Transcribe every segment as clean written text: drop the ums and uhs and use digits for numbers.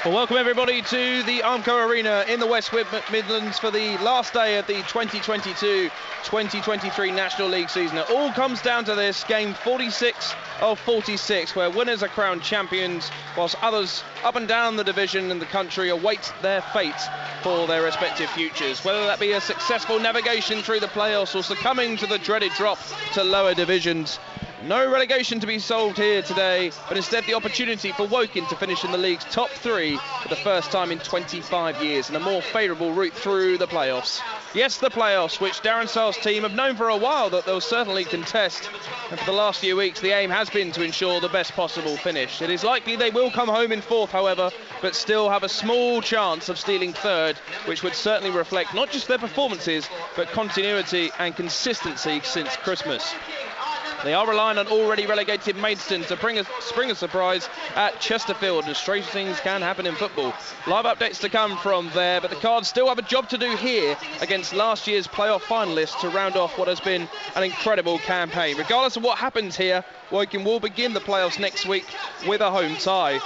Well, welcome everybody to the Armco Arena in the West Midlands for the last day of the 2022-2023 National League season. It all comes down to this, game 46 of 46, where winners are crowned champions, whilst others up and down the division and the country await their fate for their respective futures. Whether that be a successful navigation through the playoffs or succumbing to the dreaded drop to lower divisions. No relegation to be solved here today, but instead the opportunity for Woking to finish in the league's top three for the first time in 25 years and a more favourable route through the playoffs. Yes, the playoffs, which Darren Sarll's team have known for a while that they'll certainly contest, and for the last few weeks the aim has been to ensure the best possible finish. It is likely they will come home in fourth, however, but still have a small chance of stealing third, which would certainly reflect not just their performances, but continuity and consistency since Christmas. They are relying on already relegated Maidstone to spring a surprise at Chesterfield, and strange things can happen in football. Live updates to come from there, but the Cards still have a job to do here against last year's playoff finalists to round off what has been an incredible campaign. Regardless of what happens here, Woking will begin the playoffs next week with a home tie.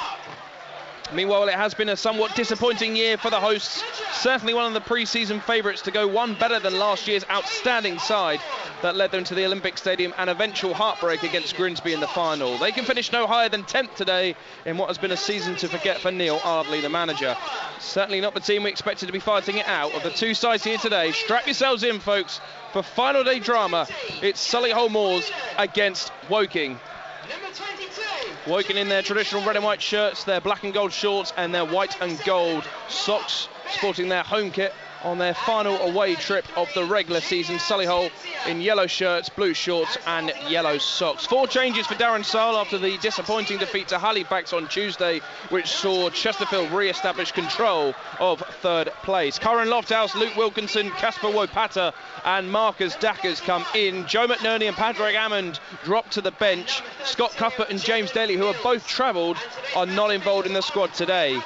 Meanwhile, it has been a somewhat disappointing year for the hosts. Certainly one of the pre-season favourites to go one better than last year's outstanding side that led them to the Olympic Stadium and eventual heartbreak against Grimsby in the final. They can finish no higher than 10th today in what has been a season to forget for Neil Ardley, the manager. Certainly not the team we expected to be fighting it out. Of the two sides here today, strap yourselves in, folks, for final day drama. It's Solihull Moors against Woking. Woking in their traditional red and white shirts, their black and gold shorts and their white and gold socks, sporting their home kit on their final away trip of the regular season. Solihull in yellow shirts, blue shorts and yellow socks. 4 changes for Darren Sarll after the disappointing defeat to Halifax on Tuesday, which saw Chesterfield re-establish control of third place. Curran Lofthouse, Luke Wilkinson, Casper Wopata and Marcus Dackers come in. Joe McNerney and Padraig Hammond drop to the bench. Scott Cuthbert and James Daly, who have both travelled, are not involved in the squad today.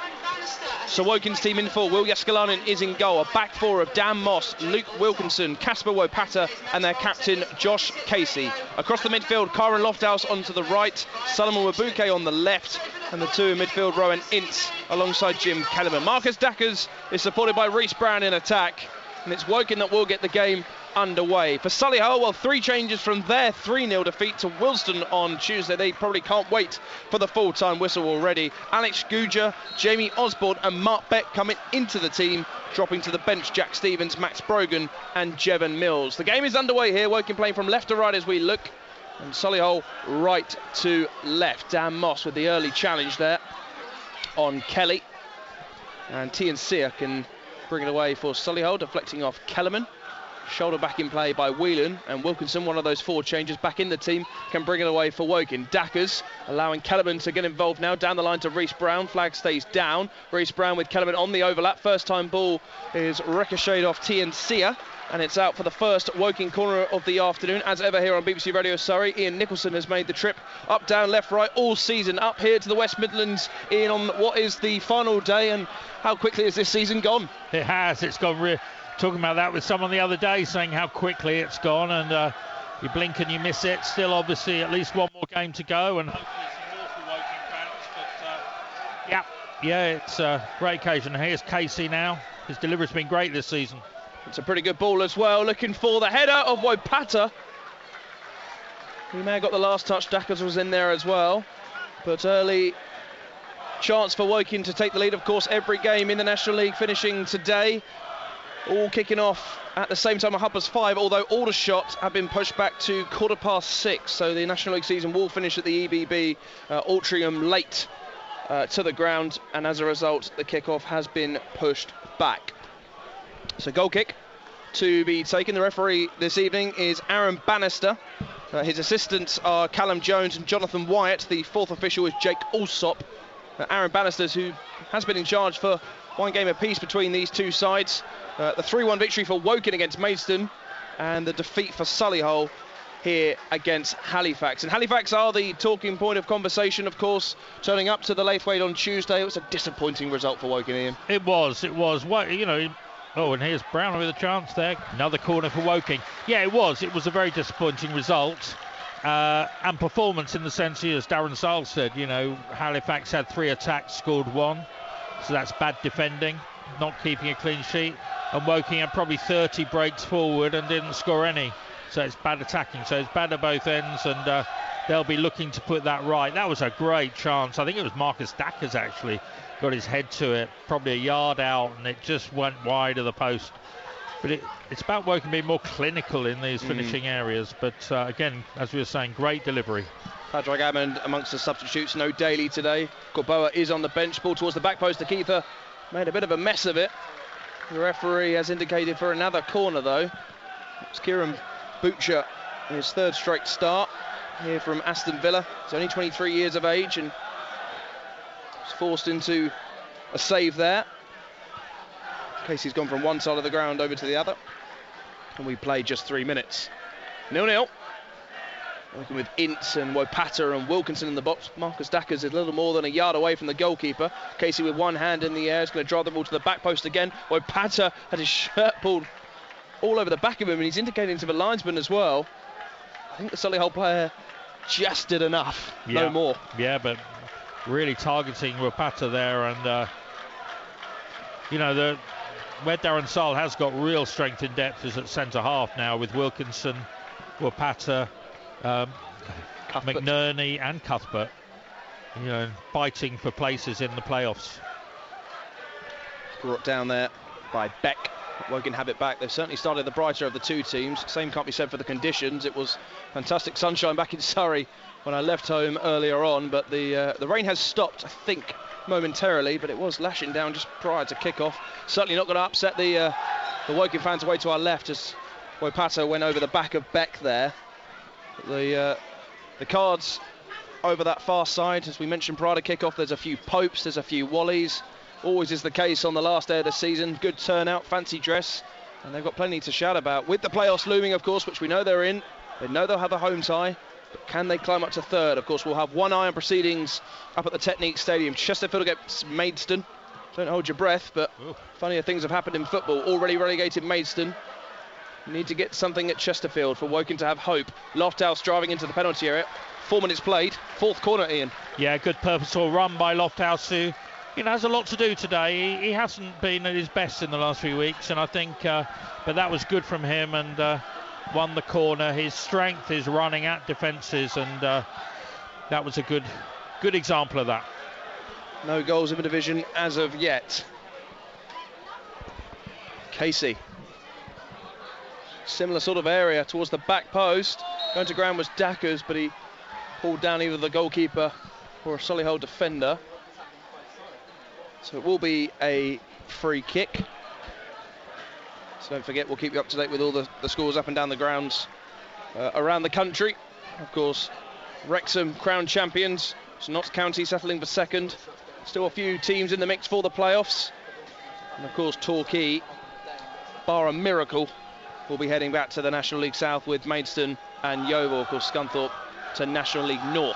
So Woking's team in full. Will Jeskalainen is in goal. A back four of Dan Moss, Luke Wilkinson, Casper Wopata and their captain Josh Casey. Across the midfield, Karen Lofthouse onto the right, Solomon Wabuke on the left, and the two in midfield, Rowan Ince alongside Jim Kellerman. Marcus Dackers is supported by Reece Brown in attack, and it's Woking that will get the game underway. For Solihull, well, 3 changes from their 3-0 defeat to Wilston on Tuesday. They probably can't wait for the full-time whistle already. Alex Guja, Jamie Osborne and Mark Beck coming into the team, dropping to the bench Jack Stevens, Max Brogan and Jevon Mills. The game is underway here, Woking playing from left to right as we look, and Solihull right to left. Dan Moss with the early challenge there on Kelly, and Tian Sear can bring it away for Solihull, deflecting off Kellerman. Shoulder back in play by Whelan, and Wilkinson, one of those 4 changes back in the team, can bring it away for Woking. Dackers allowing Kellerman to get involved now, down the line to Reece Brown. Flag stays down. Reece Brown with Kellerman on the overlap. First time ball is ricocheted off Tian Sear, and it's out for the first Woking corner of the afternoon. As ever here on BBC Radio Surrey, Ian Nicholson has made the trip up, down, left, right all season, up here to the West Midlands. Ian, on what is the final day, and how quickly has this season gone? It has, it's gone talking about that with someone the other day, saying how quickly it's gone, and you blink and you miss it. Still obviously at least one more game to go, and hopefully some more for Woking fans, but yeah, it's a great occasion. Here's Casey now. His delivery's been great this season. It's a pretty good ball as well, looking for the header of Wopata. He may have got the last touch. Dackers was in there as well, but early chance for Woking to take the lead. Of course, every game in the National League finishing today, all kicking off at the same time at 5:30, although Aldershot have been pushed back to 6:15, so the National League season will finish at the EBB Altrincham late to the ground, and as a result the kickoff has been pushed back. So goal kick to be taken. The referee this evening is Aaron Bannister. His assistants are Callum Jones and Jonathan Wyatt. The 4th official is Jake Alsop. Aaron Bannister, who has been in charge for one game apiece between these two sides. The 3-1 victory for Woking against Maidstone, and the defeat for Solihull here against Halifax. And Halifax are the talking point of conversation, of course, turning up to the Laithwaite on Tuesday. It was a disappointing result for Woking, Ian. It was. Well, you know, oh, and here's Brown with a chance there. Another corner for Woking. Yeah, it was. It was a very disappointing result. And performance in the sense, as Darren Sarll said, you know, Halifax had 3 attacks, scored 1. So that's bad defending, not keeping a clean sheet. And Woking had probably 30 breaks forward and didn't score any. So it's bad attacking. So it's bad at both ends, and they'll be looking to put that right. That was a great chance. I think it was Marcus Dackers actually got his head to it, probably a yard out, and it just went wide of the post. But it's about Woking being more clinical in these finishing areas. But again, as we were saying, great delivery. Padraig Hammond amongst the substitutes, no Daly today. Corboa is on the bench, ball towards the back post. Akitha made a bit of a mess of it. The referee has indicated for another corner though. It's Kieran Butcher, his third straight start here from Aston Villa. He's only 23 years of age and was forced into a save there. Casey's gone from one side of the ground over to the other. And we played just 3 minutes. 0-0. Working with Ince and Wopata and Wilkinson in the box. Marcus Dackers is a little more than a yard away from the goalkeeper. Casey with one hand in the air is going to drive the ball to the back post again. Wopata had his shirt pulled all over the back of him, and he's indicating to the linesman as well. I think the Solihull player just did enough, no more. Yeah, but really targeting Wopata there, and you know, where Darren Sarll has got real strength in depth is at centre half now, with Wilkinson, Wopata, McNerney and Cuthbert, you know, fighting for places in the playoffs. Brought down there by Beck. Woking have it back. They've certainly started the brighter of the two teams. Same can't be said for the conditions. It was fantastic sunshine back in Surrey when I left home earlier on, but the rain has stopped, I think, momentarily, but it was lashing down just prior to kick-off. Certainly not going to upset the Woking fans away to our left as Wopata went over the back of Beck there. The Cards over that far side, as we mentioned prior to kick-off, there's a few Popes, there's a few Wallies. Always is the case on the last day of the season. Good turnout, fancy dress, and they've got plenty to shout about. With the playoffs looming, of course, which we know they're in. They know they'll have a home tie, but can they climb up to third? Of course, we'll have one eye on proceedings up at the Technique Stadium. Chesterfield against Maidstone. Don't hold your breath, but funnier things have happened in football. Already relegated Maidstone. Need to get something at Chesterfield for Woking to have hope. Lofthouse driving into the penalty area. 4 minutes played. Fourth corner, Ian. Yeah, good purposeful run by Lofthouse, who, you know, has a lot to do today. He hasn't been at his best in the last few weeks, and I think, but that was good from him, and won the corner. His strength is running at defences, and that was a good example of that. No goals in the division as of yet. Casey. Similar sort of area towards the back post. Going to ground was Dackers, but he pulled down either the goalkeeper or a Solihull defender. So it will be a free kick. So don't forget, we'll keep you up to date with all the scores up and down the grounds around the country. Of course, Wrexham, crown champions. So Notts County settling for second. Still a few teams in the mix for the playoffs. And of course, Torquay, bar a miracle, will be heading back to the National League South with Maidstone and Yeovil. Of course, Scunthorpe to National League North.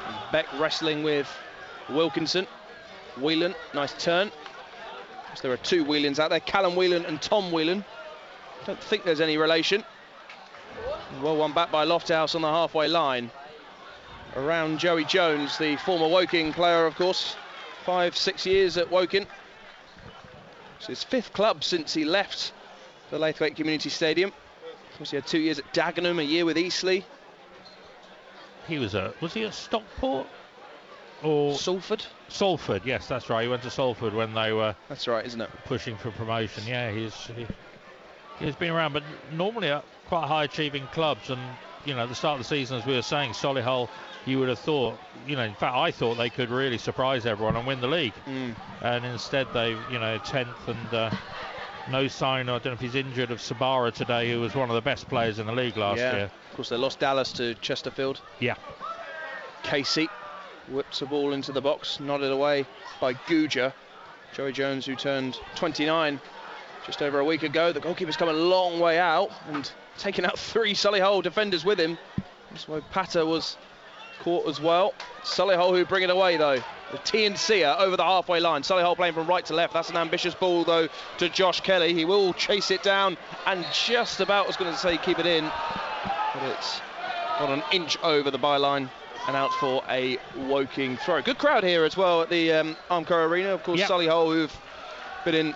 And Beck wrestling with Wilkinson. Whelan, nice turn. So there are two Whelans out there, Callum Whelan and Tom Whelan. Don't think there's any relation. Well, one back by Lofthouse on the halfway line. Around Joey Jones, the former Woking player, of course. 5-6 years at Woking. It's his fifth club since he left the Laithwaite Community Stadium. Of course, he had 2 years at Dagenham, a year with Eastleigh. Was he at Stockport? Or Salford? Salford, yes, that's right. He went to Salford when they were. That's right, isn't it? Pushing for promotion. Yeah, he's been around, but normally at quite high achieving clubs. And you know, at the start of the season, as we were saying, Solihull, you would have thought, you know, in fact, I thought they could really surprise everyone and win the league. And instead, they, you know, 10th and no sign. I don't know if he's injured of Sabara today, who was one of the best players in the league last year. Of course, they lost Dallas to Chesterfield. Yeah. Casey whips the ball into the box, nodded away by Guja. Joey Jones, who turned 29 just over a week ago. The goalkeeper's come a long way out and taken out 3 Solihull defenders with him. That's why Pata was caught as well. Solihull who bring it away though. The T and C are over the halfway line. Solihull playing from right to left. That's an ambitious ball though to Josh Kelly. He will chase it down and just about was going to say keep it in, but it's got an inch over the byline and out for a Woking throw. Good crowd here as well at the Armco Arena. Of course, Solihull, who've been in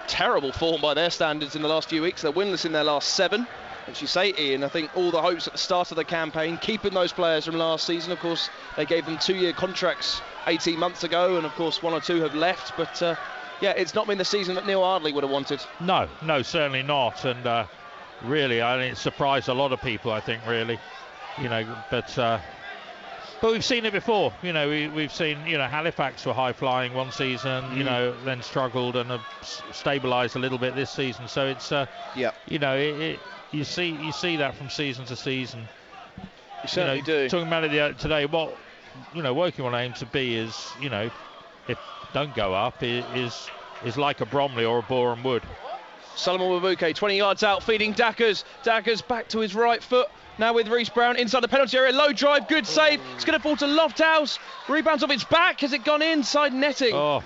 terrible form by their standards in the last few weeks. They're winless in their last 7. As you say, Ian, I think all the hopes at the start of the campaign, keeping those players from last season. Of course, they gave them 2-year contracts 18 months ago, and of course 1 or 2 have left. But yeah, it's not been the season that Neil Ardley would have wanted. No, certainly not. And really, I mean, it surprised a lot of people, I think, really. You know, but we've seen it before. You know, we've seen, you know, Halifax were high flying one season, you know, then struggled and have stabilised a little bit this season. So it's, you know, you see that from season to season. You certainly do. Talking about it today, what, you know, Woking will aim to be is, you know, if don't go up, is like a Bromley or a Boreham Wood. Solomon Wabuke, 20 yards out, feeding Dackers. Dackers back to his right foot. Now with Reece Brown inside the penalty area. Low drive, good save. It's going to fall to Lofthouse. Rebounds off its back. Has it gone inside netting? Oh.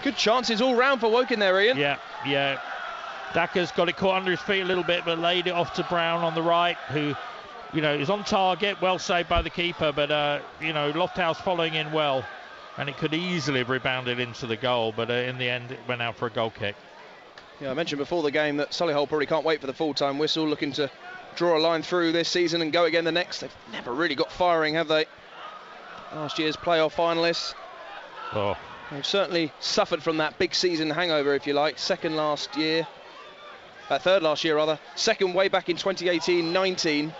Good chances all round for Woking there, Ian. Yeah. Dackers got it caught under his feet a little bit, but laid it off to Brown on the right, who, you know, is on target. Well saved by the keeper, but, you know, Lofthouse following in well. And it could easily have rebounded into the goal, but in the end, it went out for a goal kick. Yeah, I mentioned before the game that Solihull probably can't wait for the full-time whistle, looking to draw a line through this season and go again the next. They've never really got firing, have they? Last year's playoff finalists. Oh. They've certainly suffered from that big season hangover, if you like. Third last year, rather. Second way back in 2018-19.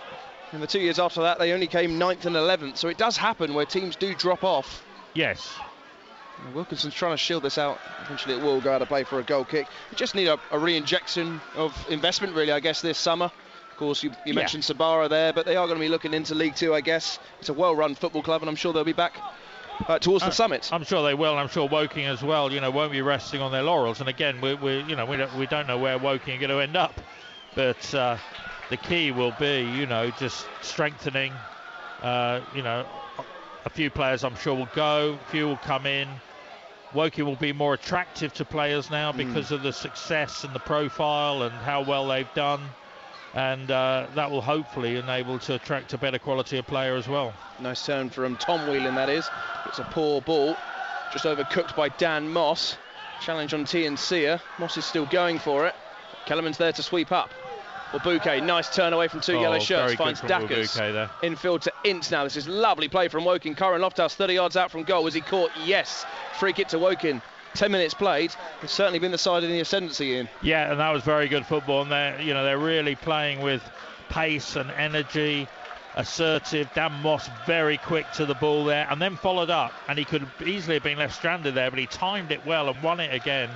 And the 2 years after that, they only came 9th and 11th. So it does happen where teams do drop off. Yes. Wilkinson's trying to shield this out. Eventually it will go out of play for a goal kick. We just need a re-injection of investment, really, I guess, this summer. Of course, you mentioned Sabara there, but they are going to be looking into League 2, I guess. It's a well-run football club, and I'm sure they'll be back towards the summit. I'm sure they will, and I'm sure Woking as well, you know, won't be resting on their laurels. And again, we don't know where Woking are going to end up. But the key will be, you know, just strengthening, you know, a few players I'm sure will go, a few will come in. Woking will be more attractive to players now because of the success and the profile and how well they've done. And that will hopefully enable to attract a better quality of player as well. Nice turn from Tom Whelan, that is. It's a poor ball, just overcooked by Dan Moss. Challenge on T&Cia. Moss is still going for it. Kellerman's there to sweep up. Wabuke, nice turn away from 2 yellow shirts, finds Dackers. Infield to Ince now. This is lovely play from Woking. Curran Lofthouse 30 yards out from goal. Was he caught? Yes. Free kick to Woking. 10 minutes played. It's certainly been the side in the ascendancy, Ian. Yeah, and that was very good football. And they're really playing with pace and energy, assertive. Dan Moss very quick to the ball there, and then followed up. And he could easily have been left stranded there, but he timed it well and won it again.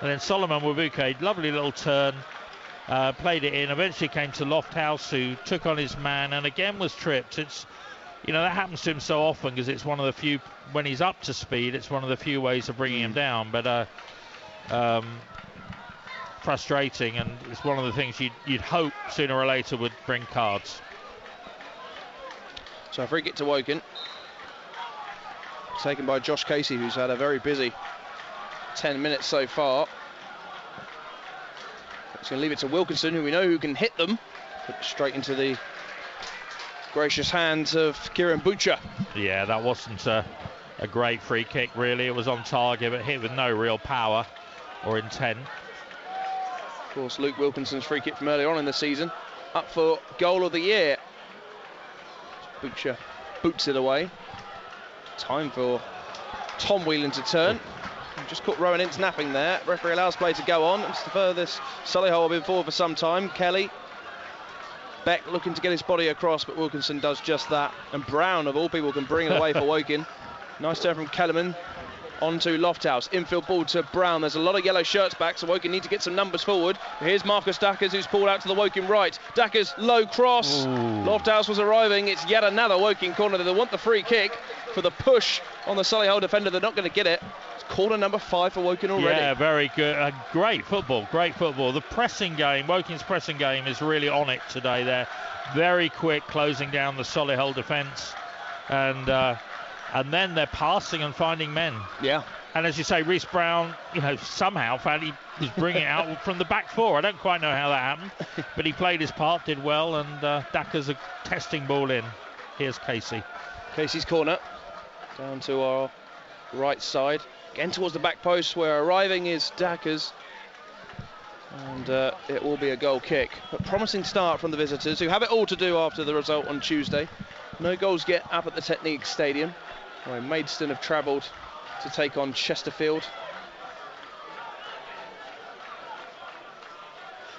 And then Solomon Wabuke, lovely little turn. Played it in, eventually came to Lofthouse, who took on his man and again was tripped. It's, you know, that happens to him so often because it's one of the few, when he's up to speed, it's one of the few ways of bringing him down. But frustrating, and it's one of the things you'd hope sooner or later would bring cards. So a free kick to Woking, taken by Josh Casey, who's had a very busy 10 minutes so far. He's going to leave it to Wilkinson, who we know who can hit them. Put straight into the gracious hands of Kieran Butcher. Yeah, that wasn't a great free kick, really. It was on target, but hit with no real power or intent. Of course, Luke Wilkinson's free kick from earlier on in the season, up for goal of the year. Butcher boots it away. Time for Tom Whelan to turn. Just caught Rowan Ince napping there. Referee allows play to go on. It's the furthest Solihull have been forward for some time. Kelly. Beck looking to get his body across, but Wilkinson does just that. And Brown, of all people, can bring it away for Woking. Nice turn from Kellerman. On to Lofthouse. Infield ball to Brown. There's a lot of yellow shirts back, so Woking need to get some numbers forward. Here's Marcus Dackers, who's pulled out to the Woking right. Dackers, low cross. Ooh. Lofthouse was arriving. It's yet another Woking corner. They want the free kick for the push on the Solihull defender. They're not going to get it. It's corner number 5 for Woking already. Yeah, very good. Great football, great football. The pressing game, Woking's pressing game is really on it today there. Very quick, closing down the Solihull defence. And then they're passing and finding men. Yeah. And as you say, Reece Brown, you know, somehow found he was bringing it out from the back 4. I don't quite know how that happened, but he played his part, did well, and Dackers a testing ball in. Here's Casey. Casey's corner, down to our right side, again towards the back post where arriving is Dackers. And it will be a goal kick. But promising start from the visitors, who have it all to do after the result on Tuesday. No goals yet up at the Technique Stadium, where Maidstone have travelled to take on Chesterfield.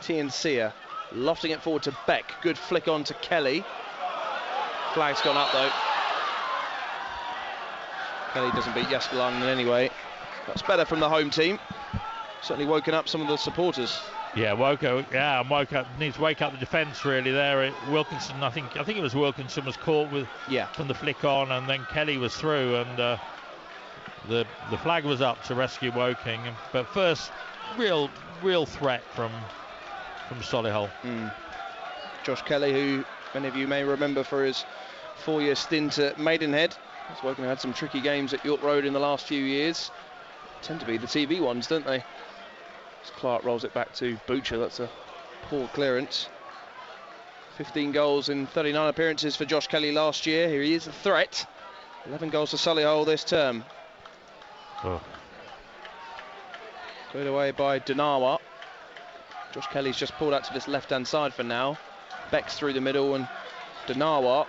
Tiancia lofting it forward to Beck. Good flick on to Kelly. Flag's gone up though. Kelly doesn't beat Jaskelan in any way. That's better from the home team. Certainly woken up some of the supporters. Yeah, woke up. Needs to wake up the defence really there. Wilkinson, I think it was Wilkinson was caught with from the flick on, and then Kelly was through, and the flag was up to rescue Woking. But first, real threat from Solihull. Josh Kelly, who many of you may remember for his 4-year stint at Maidenhead. He's Woking had some tricky games at York Road in the last few years. Tend to be the TV ones, don't they? As Clark rolls it back to Butcher. That's a poor clearance. 15 goals in 39 appearances for Josh Kelly last year. Here he is, a threat. 11 goals for Solihull this term. Cleared away by Denawa. Josh Kelly's just pulled out to this left-hand side for now. Beck's through the middle, and Denawa,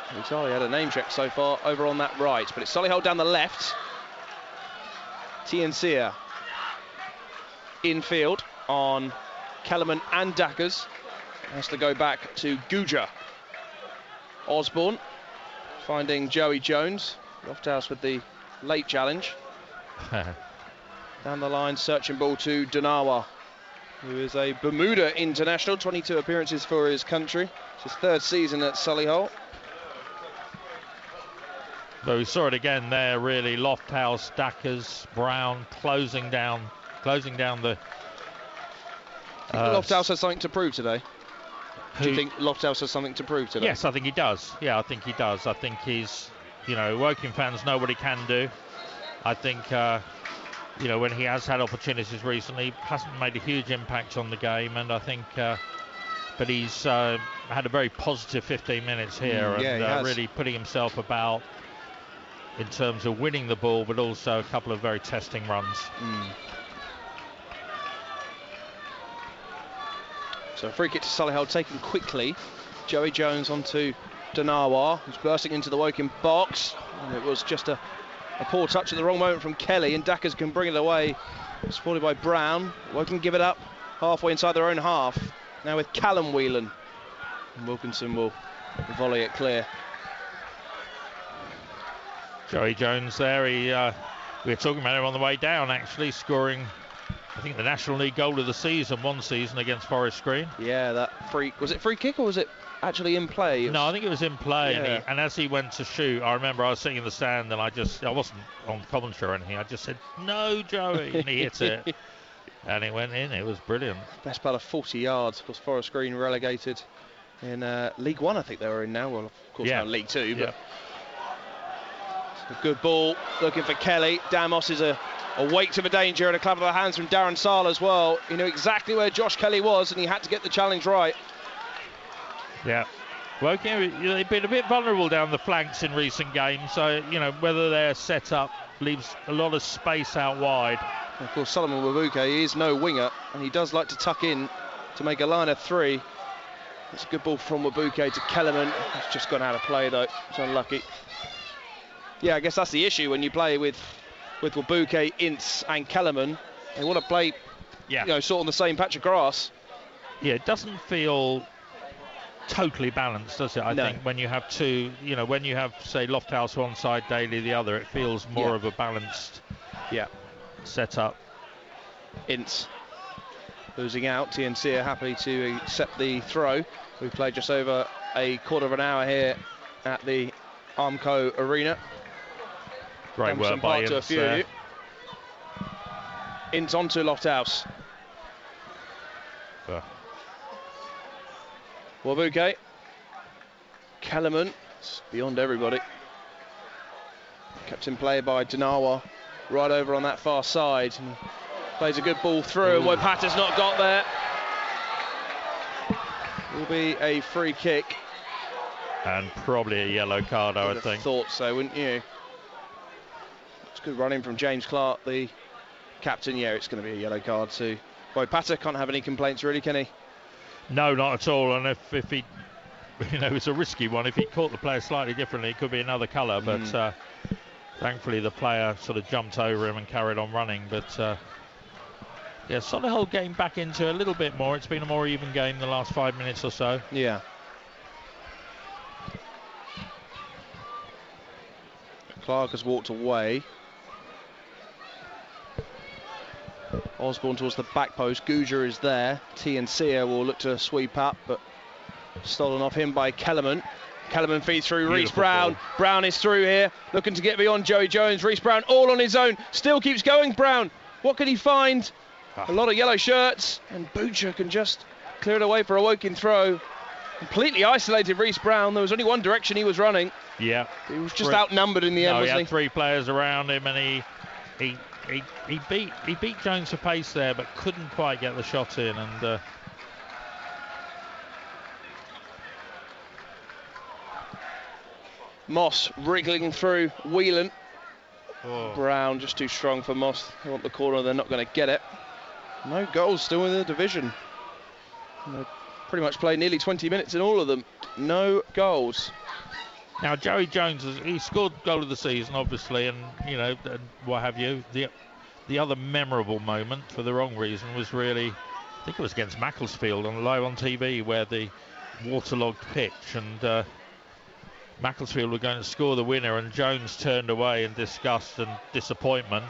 who's hardly had a name check so far, over on that right. But it's Solihull down the left. Tiancia infield on Kellerman and Dackers. Has to go back to Guja. Osborne finding Joey Jones. Lofthouse with the late challenge. Down the line, searching ball to Denawa, who is a Bermuda international, 22 appearances for his country. It's his 3rd season at Solihull. But we saw it again there, really. Lofthouse, Dackers, Brown closing down the. Lofthouse has something to prove today. Do you think Lofthouse has something to prove today? Yes, I think he does. Yeah, I think he does. I think he's, Woking fans know what he can do. I think, when he has had opportunities recently, hasn't made a huge impact on the game, and I think, but he's had a very positive 15 minutes here, and really putting himself about in terms of winning the ball, but also a couple of very testing runs. So a free kick to Solihull taken quickly. Joey Jones onto Denawa, who's bursting into the Woking box. And it was just a poor touch at the wrong moment from Kelly, and Dackers can bring it away. Supported by Brown. Woking give it up halfway inside their own half. Now with Callum Whelan. And Wilkinson will volley it clear. Joey Jones there, we were talking about him on the way down, actually, scoring, I think, the National League goal of the season, one season against Forest Green. Yeah, that was it free kick or was it actually in play? No, I think it was in play, and as he went to shoot, I remember I was sitting in the stand and I wasn't on commentary or anything, I just said, "No, Joey," and he hit it, and it went in. It was brilliant. Best part of 40 yards was Forest Green relegated in League One, I think they were in now. Well, of course, now League Two, but a good ball, looking for Kelly. Damos is a weight of a danger, and a clap of the hands from Darren Sall as well. He knew exactly where Josh Kelly was, and he had to get the challenge right. Yeah. Woking, they've been a bit vulnerable down the flanks in recent games, so, whether their setup leaves a lot of space out wide. And of course, Solomon Wabuke is no winger, and he does like to tuck in to make a line of 3. It's a good ball from Wabuke to Kellerman. It's just gone out of play, though. It's unlucky. Yeah, I guess that's the issue when you play with Wabuke, Ince and Kellerman. They want to play, sort of on the same patch of grass. Yeah, it doesn't feel totally balanced, does it? I think when you have two, when you have, say, Lofthouse one side, Daly the other, it feels more of a balanced setup. Ince losing out. TNC are happy to accept the throw. We've played just over a quarter of an hour here at the Armco Arena. Great work by Ince there. Ince onto Lofthouse. Wabuke. Kellerman. It's beyond everybody. Kept in play by Denawa. Right over on that far side. And plays a good ball through. And Wopata's not got there. Will be a free kick And probably a yellow card, I would think. Thought so, wouldn't you? It's good running from James Clark, the captain. Yeah, it's going to be a yellow card too. Boy, Patter can't have any complaints, really, can he? No, not at all. And if he, you know, it's a risky one. If he caught the player slightly differently, it could be another colour. But thankfully, the player sort of jumped over him and carried on running. But yeah, Solihull game back into a little bit more. It's been a more even game the last 5 minutes or so. Yeah. Clark has walked away. Osborne towards the back post. Guja is there. Sia will look to sweep up, but stolen off him by Kellerman. Kellerman feeds through Reece Brown. Ball. Brown is through here, looking to get beyond Joey Jones. Reece Brown all on his own. Still keeps going, Brown. What can he find? A lot of yellow shirts, and Butcher can just clear it away for a Woking throw. Completely isolated Reece Brown. There was only one direction he was running. Yeah. He was just outnumbered in the end, wasn't he? He had 3 players around him, and he beat Jones for pace there, but couldn't quite get the shot in. And Moss wriggling through Whelan. Oh. Brown just too strong for Moss. They want the corner, they're not going to get it. No goals still in the division. They've pretty much played nearly 20 minutes in all of them. No goals. Now Joey Jones, he scored goal of the season, obviously, and you know, and what have you. The other memorable moment, for the wrong reason, was really, I think it was against Macclesfield on live on TV, where the waterlogged pitch, and Macclesfield were going to score the winner, and Jones turned away in disgust and disappointment,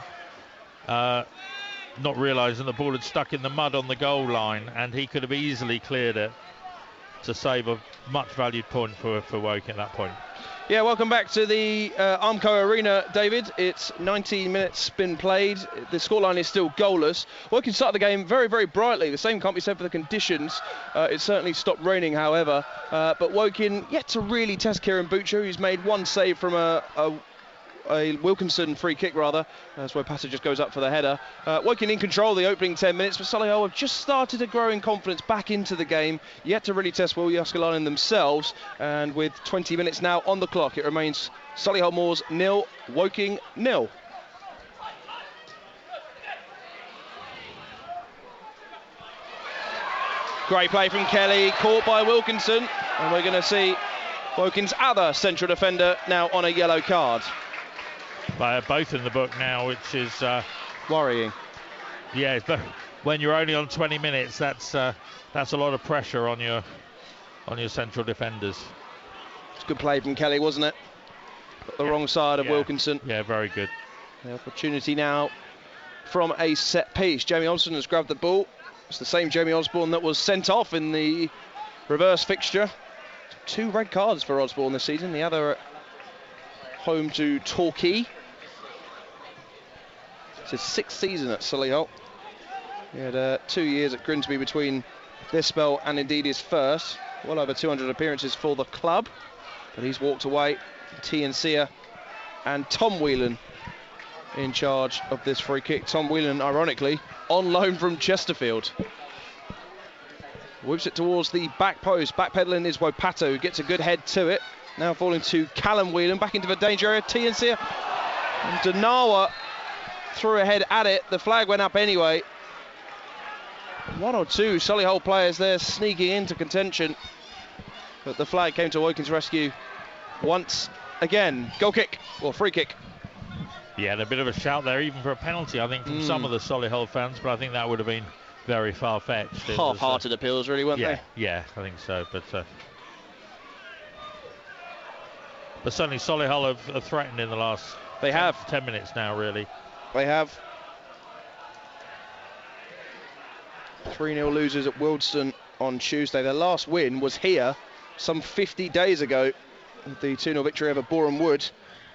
not realising the ball had stuck in the mud on the goal line, and he could have easily cleared it to save a much valued point for Woking at that point. Yeah, welcome back to the Armco Arena, David. It's 19 minutes been played. The scoreline is still goalless. Woking started the game very, very brightly. The same can't be said for the conditions. It certainly stopped raining, however. But Woking yet to really test Kieran Butcher, who's made one save from a Wilkinson free kick, rather. That's where Patter just goes up for the header. Woking in control the opening 10 minutes, but Solihull have just started to grow in confidence back into the game, yet to really test Will Yaskalainen themselves. And with 20 minutes now on the clock, it remains Solihull Moors 0, Woking 0. Great play from Kelly, caught by Wilkinson, and we're going to see Woking's other central defender now on a yellow card. Both in the book now, which is worrying. Yeah, but when you're only on 20 minutes, that's a lot of pressure on your central defenders. It's good play from Kelly, wasn't it? Got the wrong side of Wilkinson. Yeah, very good. The opportunity now from a set piece. Jamie Osborne has grabbed the ball. It's the same Jamie Osborne that was sent off in the reverse fixture. 2 red cards for Osborne this season. The other at home to Torquay. It's his 6th season at Solihull. He had 2 years at Grimsby between this spell and indeed his first. Well over 200 appearances for the club. But he's walked away. Sia and Tom Whelan in charge of this free kick. Tom Whelan, ironically, on loan from Chesterfield. Whips it towards the back post. Backpedaling is Wopato, who gets a good head to it. Now falling to Callum Whelan, back into the danger area. Sia and Danawa threw a head at it. The flag went up anyway. 1 or 2 Solihull players there sneaking into contention. But the flag came to Woking's rescue once again. Goal kick, or free kick. Yeah, and a bit of a shout there, even for a penalty, I think, from some of the Solihull fans, but I think that would have been very far-fetched. Half-hearted appeals, really, weren't they? Yeah, I think so. But certainly Solihull have threatened in the last 10 minutes now, really. They have. 3-0 losers at Wealdstone on Tuesday. Their last win was here some 50 days ago. The 2-0 victory over Boreham Wood.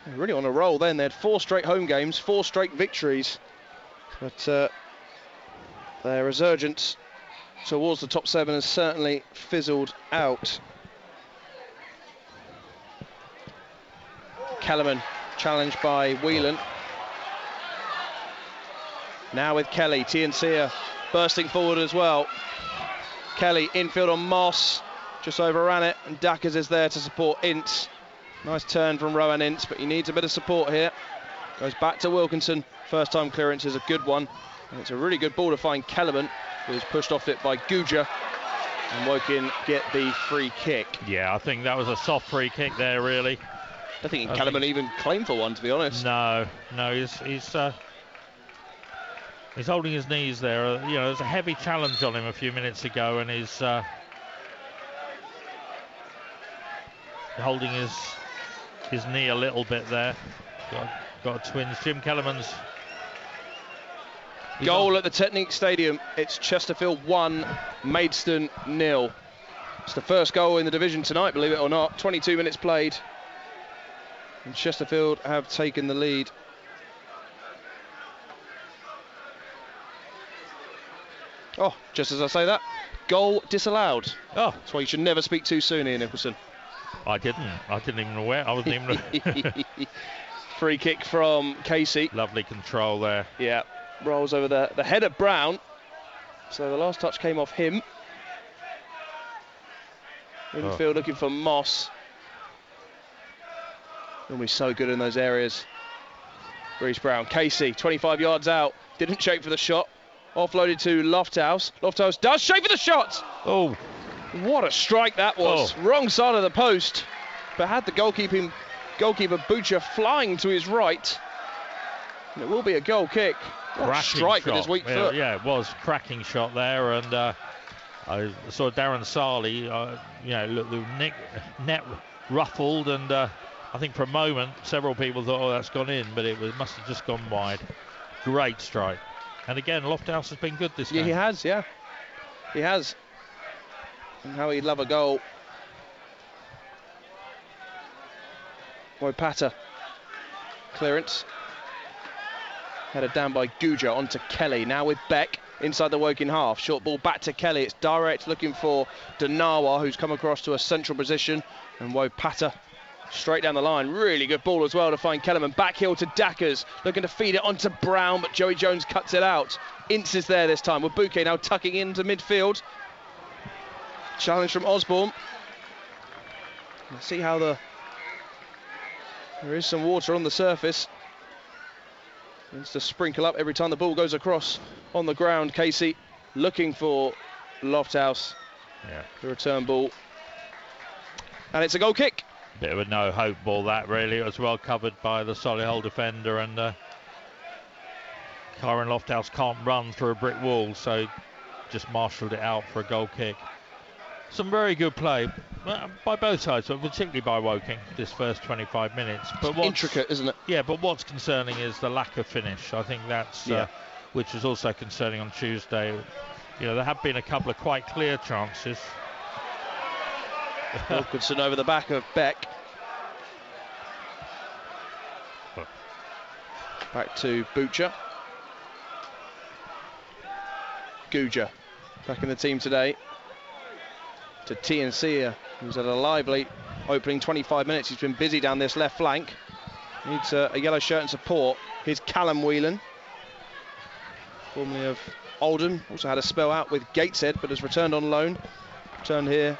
They're really on a roll then. They had 4 straight home games, 4 straight victories. But their resurgence towards the top 7 has certainly fizzled out. Kellerman challenged by Whelan. Now with Kelly, Sia bursting forward as well. Kelly infield on Moss. just overran it, and Dackers is there to support Ince. Nice turn from Rowan Ince, but he needs a bit of support here. Goes back to Wilkinson. First time clearance is a good one. And it's a really good ball to find Kellerman, who's pushed off it by Guja. And Woking get the free kick. Yeah, I think that was a soft free kick there, really. I think Kellerman even claimed for one, to be honest. No, he's holding his knees there. You know, there's a heavy challenge on him a few minutes ago, and he's holding his knee a little bit there. Got twins. Jim Kellerman's goal at the Technique Stadium. It's Chesterfield 1, Maidstone 0. It's the first goal in the division tonight, believe it or not. 22 minutes played, and Chesterfield have taken the lead. Oh, just as I say that, goal disallowed. Oh, that's why you should never speak too soon, Ian Nicholson. I didn't even aware. I wasn't even. Free kick from Casey. Lovely control there. Yeah, rolls over the head of Brown. So the last touch came off him. Infield looking for Moss. He'll be so good in those areas. Reece Brown. Casey, 25 yards out. Didn't shake for the shot. Offloaded to Lofthouse. Lofthouse does shake for the shot. Oh, what a strike that was. Oh. Wrong side of the post. But had the goalkeeper Butcher flying to his right. And it will be a goal kick. What a strike shot with his weak foot. Yeah, it was. Cracking shot there. And I saw Darren Sarley, look, the net ruffled. And I think for a moment, several people thought, oh, that's gone in. But must have just gone wide. Great strike. And again, Lofthouse has been good this game. Yeah, he has, yeah. He has. And how he'd love a goal. Woipata. Clearance. Headed down by Guja onto Kelly. Now with Beck inside the Woking half. Short ball back to Kelly. It's direct looking for Danawa, who's come across to a central position. And Woipata straight down the line. Really good ball as well to find Kellerman. Back heel to Dackers. Looking to feed it onto Brown, but Joey Jones cuts it out. Ince is there this time with Bouquet now tucking into midfield. Challenge from Osborne. Let's see how there is some water on the surface. Needs to sprinkle up every time the ball goes across on the ground. Casey looking for Lofthouse. Yeah. The return ball. And it's a goal kick. Bit of a no-hope ball that, really. It was well covered by the Solihull defender, and Kyron Lofthouse can't run through a brick wall, so just marshalled it out for a goal kick. Some very good play by both sides, but particularly by Woking this first 25 minutes. But intricate, isn't it? Yeah, but what's concerning is the lack of finish. I think that's which is also concerning on Tuesday. You know, there have been a couple of quite clear chances. Wilkinson over the back of Beck. Back to Butcher. Guja back in the team today. To TNC, who's had a lively opening 25 minutes. He's been busy down this left flank. Needs a yellow shirt and support. Here's Callum Whelan, formerly of Oldham. Also had a spell out with Gateshead, but has returned on loan. Returned here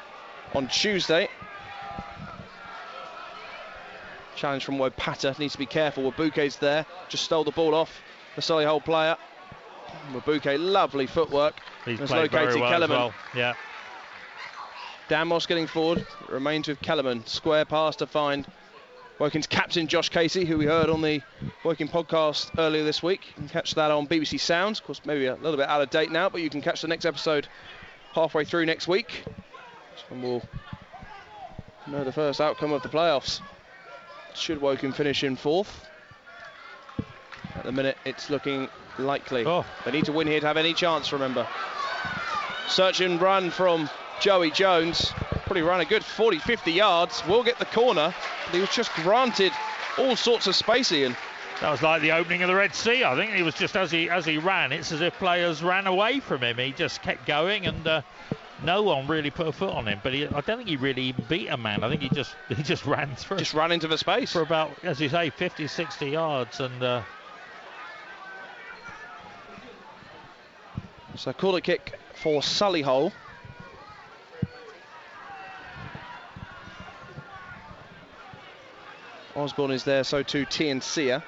on Tuesday. Challenge from Woipata. Needs to be careful. Wabuke's there. Just stole the ball off the Solihull player. Wabuke, lovely footwork. He's played very well Kellerman. As well. Yeah. Dan Moss getting forward. It remains with Kellerman. Square pass to find Woking's captain Josh Casey, who we heard on the Woking podcast earlier this week. You can catch that on BBC Sounds. Of course, maybe a little bit out of date now, but you can catch the next episode halfway through next week. And we'll know the first outcome of the playoffs. Should Woking finish in fourth? At the minute, it's looking likely. They need to win here to have any chance, remember. Search and run from Joey Jones. Probably ran a good 40-50 yards. Will get the corner, but he was just granted all sorts of space, Ian. That was like the opening of the Red Sea. I think he was just, as he ran, it's as if players ran away from him. He just kept going, and no one really put a foot on him. But I don't think he really even beat a man. I think he just ran through. Just ran into the space. For about, as you say, 50, 60 yards. And so corner kick for Solihull. Osborne is there, so too Tianxia.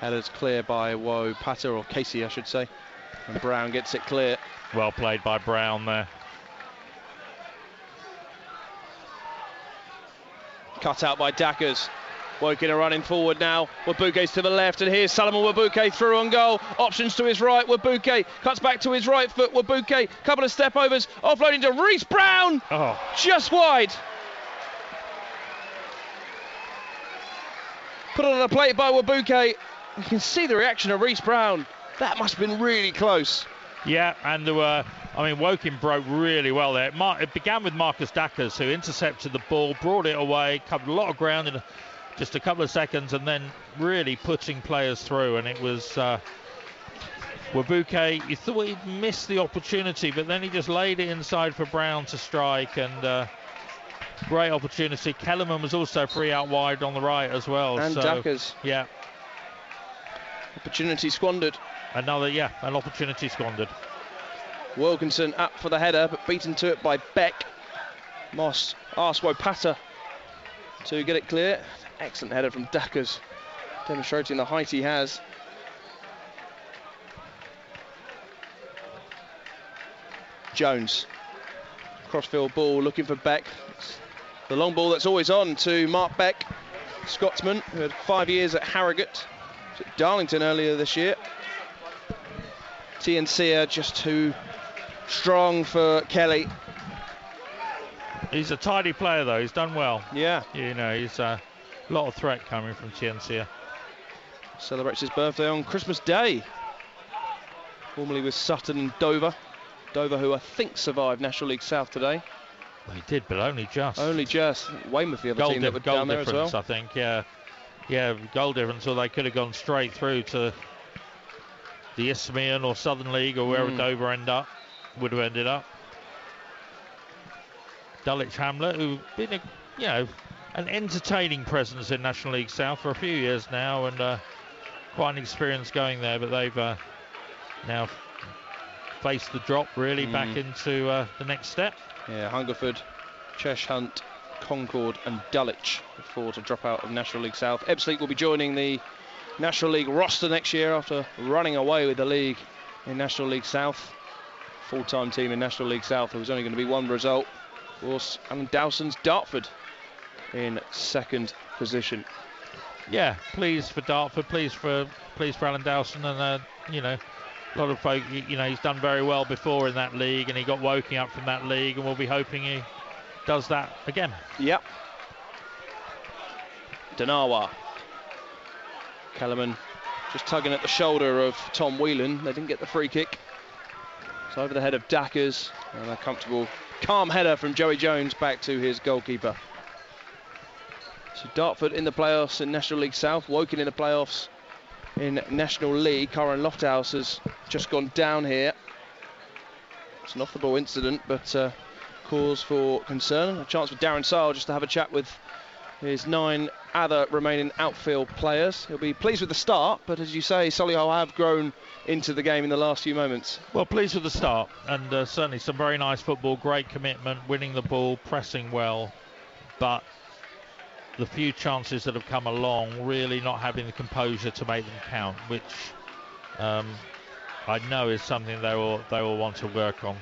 Headers clear by Woe Patter, or Casey I should say, and Brown gets it clear. Well played by Brown there. Cut out by Dackers. Woking are running forward now. Wabuke's to the left, and here's Solomon Wabuke through on goal. Options to his right. Wabuke cuts back to his right foot. Wabuke, couple of step overs, offloading to Reece Brown. Oh, just wide. Put on a plate by Wabuke. You can see the reaction of Reece Brown. That must have been really close. yeah, and there were, I mean, Woking broke really well there. It began with Marcus Dackers, who intercepted the ball, brought it away, covered a lot of ground in just a couple of seconds, and then really putting players through. And it was Wabuke, you thought he'd missed the opportunity, but then he just laid it inside for Brown to strike, and great opportunity. Kellerman was also free out wide on the right as well. And so, Dackers. Yeah. Opportunity squandered. An opportunity squandered. Wilkinson up for the header, but beaten to it by Beck. Moss asks Wopata to get it clear. Excellent header from Dackers, demonstrating the height he has. Jones, crossfield ball looking for Beck. The long ball that's always on to Mark Beck, Scotsman, who had 5 years at Harrogate, at Darlington earlier this year. Tianxia just too strong for Kelly. He's a tidy player though, he's done well. Yeah. You know, he's a lot of threat coming from Tianxia. Celebrates his birthday on Christmas Day. Formerly with Sutton and Dover. Dover, who I think survived National League South today. Well, he did, but only just. Only just. Weymouth, the other team that were down there as well. I think, yeah. Yeah, goal difference, or they could have gone straight through to the Isthmian or Southern League, or wherever Dover would have ended up. Dulwich Hamlet, who've been an entertaining presence in National League South for a few years now, and quite an experience going there, but they've now faced the drop really back into the next step. Yeah, Hungerford, Cheshhunt, Concord and Dulwich before to drop out of National League South. Ebbsfleet will be joining the National League roster next year after running away with the league in National League South. Full-time team in National League South. There was only going to be one result. Of course, Alan Dowson's Dartford in second position. Yeah, pleased for Dartford, pleased for Alan Dowson, and a lot of folk. He's done very well before in that league, and he got Woking up from that league, and we'll be hoping he does that again. Yep. Danawa. Kellerman just tugging at the shoulder of Tom Whelan. They didn't get the free kick. It's over the head of Dackers, and a comfortable, calm header from Joey Jones back to his goalkeeper. So Dartford in the playoffs in National League South, Woking in the playoffs in National League. Karen Lofthouse has just gone down here. It's an off-the-ball incident, but cause for concern. A chance for Darren Sile just to have a chat with his 9 other remaining outfield players. He'll be pleased with the start, but as you say, Solihull have grown into the game in the last few moments. Well, pleased with the start, and certainly some very nice football, great commitment, winning the ball, pressing well, but the few chances that have come along, really not having the composure to make them count, which I know is something they will want to work on.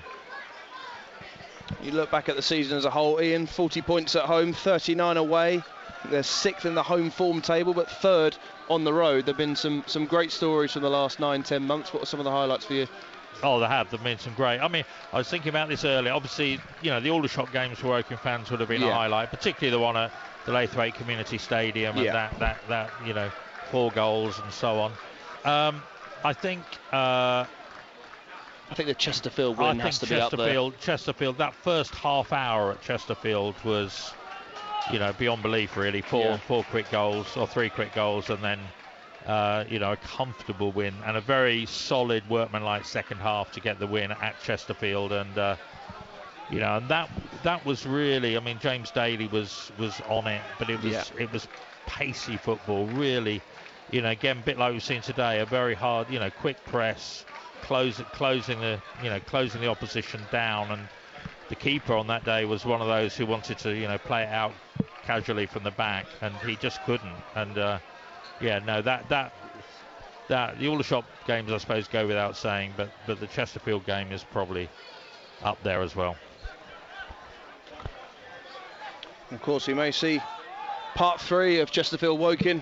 You look back at the season as a whole, Ian, 40 points at home, 39 away. They're 6th in the home form table, but 3rd on the road. There have been some great stories from the last 9-10 months. What are some of the highlights for you? Oh, there've been some great. I mean, I was thinking about this earlier. Obviously, the Aldershot games for Woking fans would have been a highlight, particularly the one at the Lathwaite Community Stadium, and that 4 goals and so on. I think the Chesterfield win has to be up there. Chesterfield, that first half hour at Chesterfield was, beyond belief really. 4 quick goals, or 3 quick goals, and then a comfortable win and a very solid workmanlike second half to get the win at Chesterfield, and and that was really, I mean, James Daly was on it, but it was pacey football, really. Again, a bit like we've seen today, a very hard, quick press, closing the opposition down. And the keeper on that day was one of those who wanted to play it out casually from the back, and he just couldn't. And that the Aldershot games, I suppose, go without saying, but the Chesterfield game is probably up there as well. Of course, we may see part 3 of Chesterfield Woking.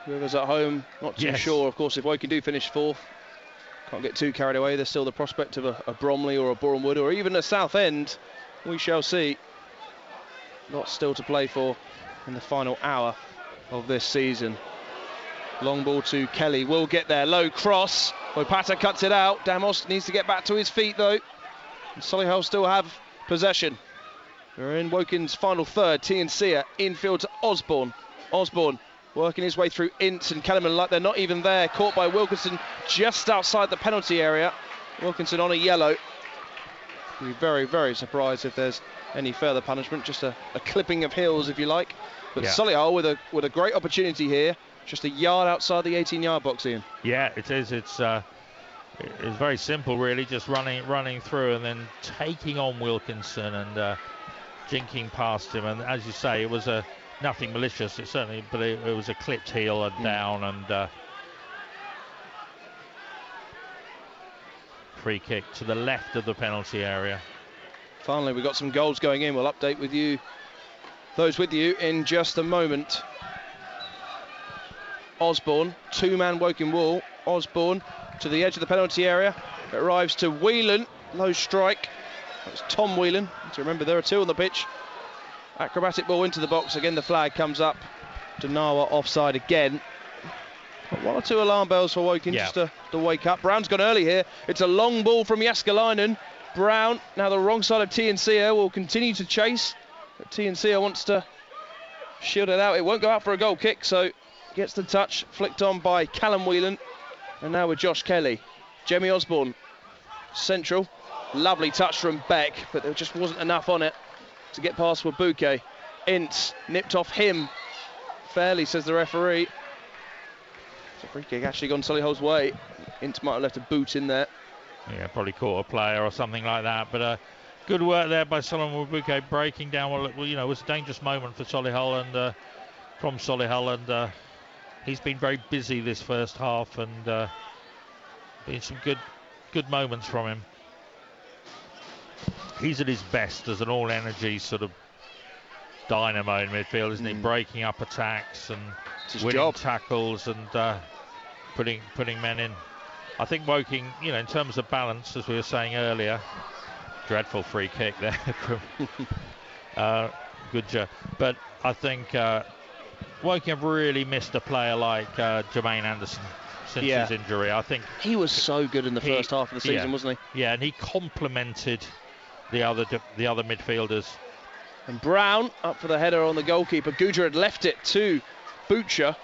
Whoever's at home, not too sure. Of course, if Woking do finish 4th, can't get too carried away. There's still the prospect of a Bromley or a Boreham Wood or even a Southend. We shall see. Lots still to play for in the final hour of this season. Long ball to Kelly, will get there, low cross. Wopata cuts it out. Damos needs to get back to his feet though. And Solihull still have possession. We're in Woking's final third. Tiansia infield to Osborne. Osborne working his way through Ince and Kellerman like they're not even there. Caught by Wilkinson just outside the penalty area. Wilkinson on a yellow. Be very, very surprised if there's any further punishment. Just a clipping of heels, if you like. But Solihull with a great opportunity here. Just a yard outside the 18-yard box, Ian. Yeah, it is. It's very simple, really. Just running through and then taking on Wilkinson and jinking past him. And as you say, it was nothing malicious. But it was a clipped heel and down, and free kick to the left of the penalty area. Finally, we've got some goals going in. We'll update those with you in just a moment. Osborne, 2-man Woking wall. Osborne to the edge of the penalty area. It arrives to Whelan, low strike. That's Tom Whelan. To remember, there are 2 on the pitch. Acrobatic ball into the box. Again, the flag comes up. Danawa offside again. Got 1 or 2 alarm bells for Woking just to wake up. Brown's gone early here. It's a long ball from Jaskalainen. Brown, now the wrong side of Tiansia, will continue to chase. But Tiansia wants to shield it out. It won't go out for a goal kick, so gets the touch, flicked on by Callum Whelan. And now with Josh Kelly. Jamie Osborne, central. Lovely touch from Beck, but there just wasn't enough on it to get past Wabuke. Ince nipped off him. Fairly, says the referee. It's a free kick actually gone Solihull's way. Ince might have left a boot in there. Yeah, probably caught a player or something like that. But good work there by Solomon Wabuke, breaking down what was a dangerous moment for Solihull and from Solihull, and he's been very busy this first half, and been some good moments from him. He's at his best as an all-energy sort of dynamo in midfield, isn't he? Breaking up attacks and winning tackles and putting men in. I think Woking, in terms of balance, as we were saying earlier, dreadful free kick there. Good job. But I think Woking have really missed a player like Jermaine Anderson since his injury. I think he was so good in the first half of the season, wasn't he? Yeah, and he complemented the other midfielders. And Brown up for the header on the goalkeeper. Guja had left it to Butcher.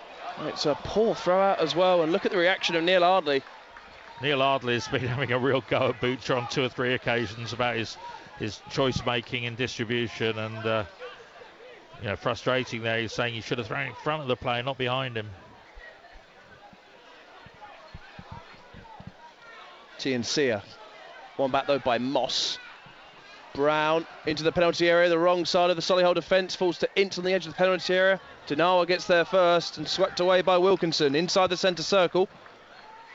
It's a poor throw out as well, and look at the reaction of Neil Ardley. Neil Ardley has been having a real go at Butcher on 2 or 3 occasions about his choice making and distribution, and frustrating there. He's saying he should have thrown in front of the player, not behind him. Tiansia. One back though by Moss. Brown into the penalty area, the wrong side of the Solihull defence, falls to Ince on the edge of the penalty area. Danawa gets there first and swept away by Wilkinson inside the centre circle.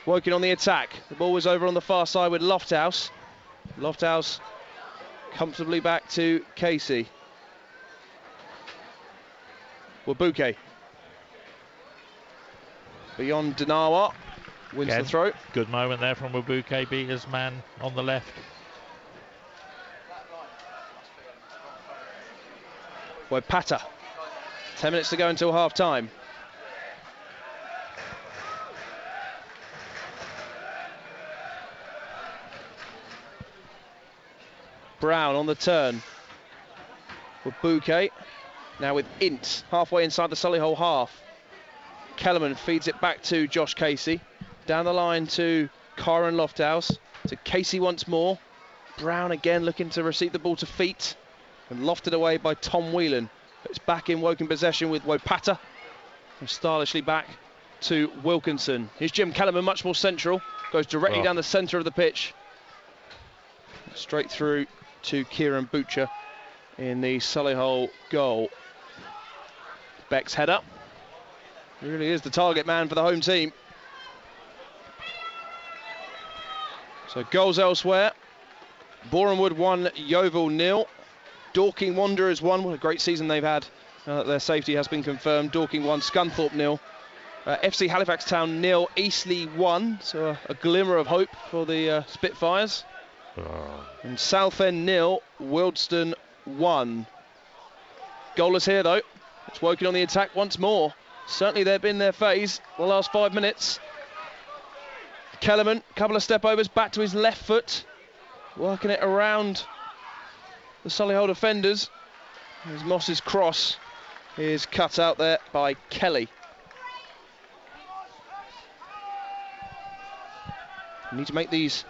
Woking on the attack. The ball was over on the far side with Lofthouse. Lofthouse comfortably back to Casey. Wabuke. Beyond Danawa. Wins the throw. Good moment there from Wabuke, beat his man on the left. Wopata. 10 minutes to go until half time. Brown on the turn. Wabuke. Now with Ince halfway inside the Solihull half. Kellerman feeds it back to Josh Casey. Down the line to Kyron Lofthouse. To Casey once more. Brown again looking to receive the ball to feet. And lofted away by Tom Whelan. It's back in Woking possession with Wopata. And stylishly back to Wilkinson. Here's Jim Kellerman much more central. goes directly down the centre of the pitch. Straight through to Kieran Butcher in the Solihull goal. Beck's header. Really is the target man for the home team. So goals elsewhere. Borehamwood 1, Yeovil 0. Dorking Wanderers 1. What a great season they've had. Now that their safety has been confirmed. Dorking 1, Scunthorpe 0. FC Halifax Town 0, Eastleigh 1. So a glimmer of hope for the Spitfires. And Southend 0, Wildston 1. Goalless here though. It's Woking on the attack once more. Certainly they've been their phase the last 5 minutes. Kellerman, couple of step overs, back to his left foot. Working it around the Solihull defenders. As Moss's cross is cut out there by Kelly. Need to make these.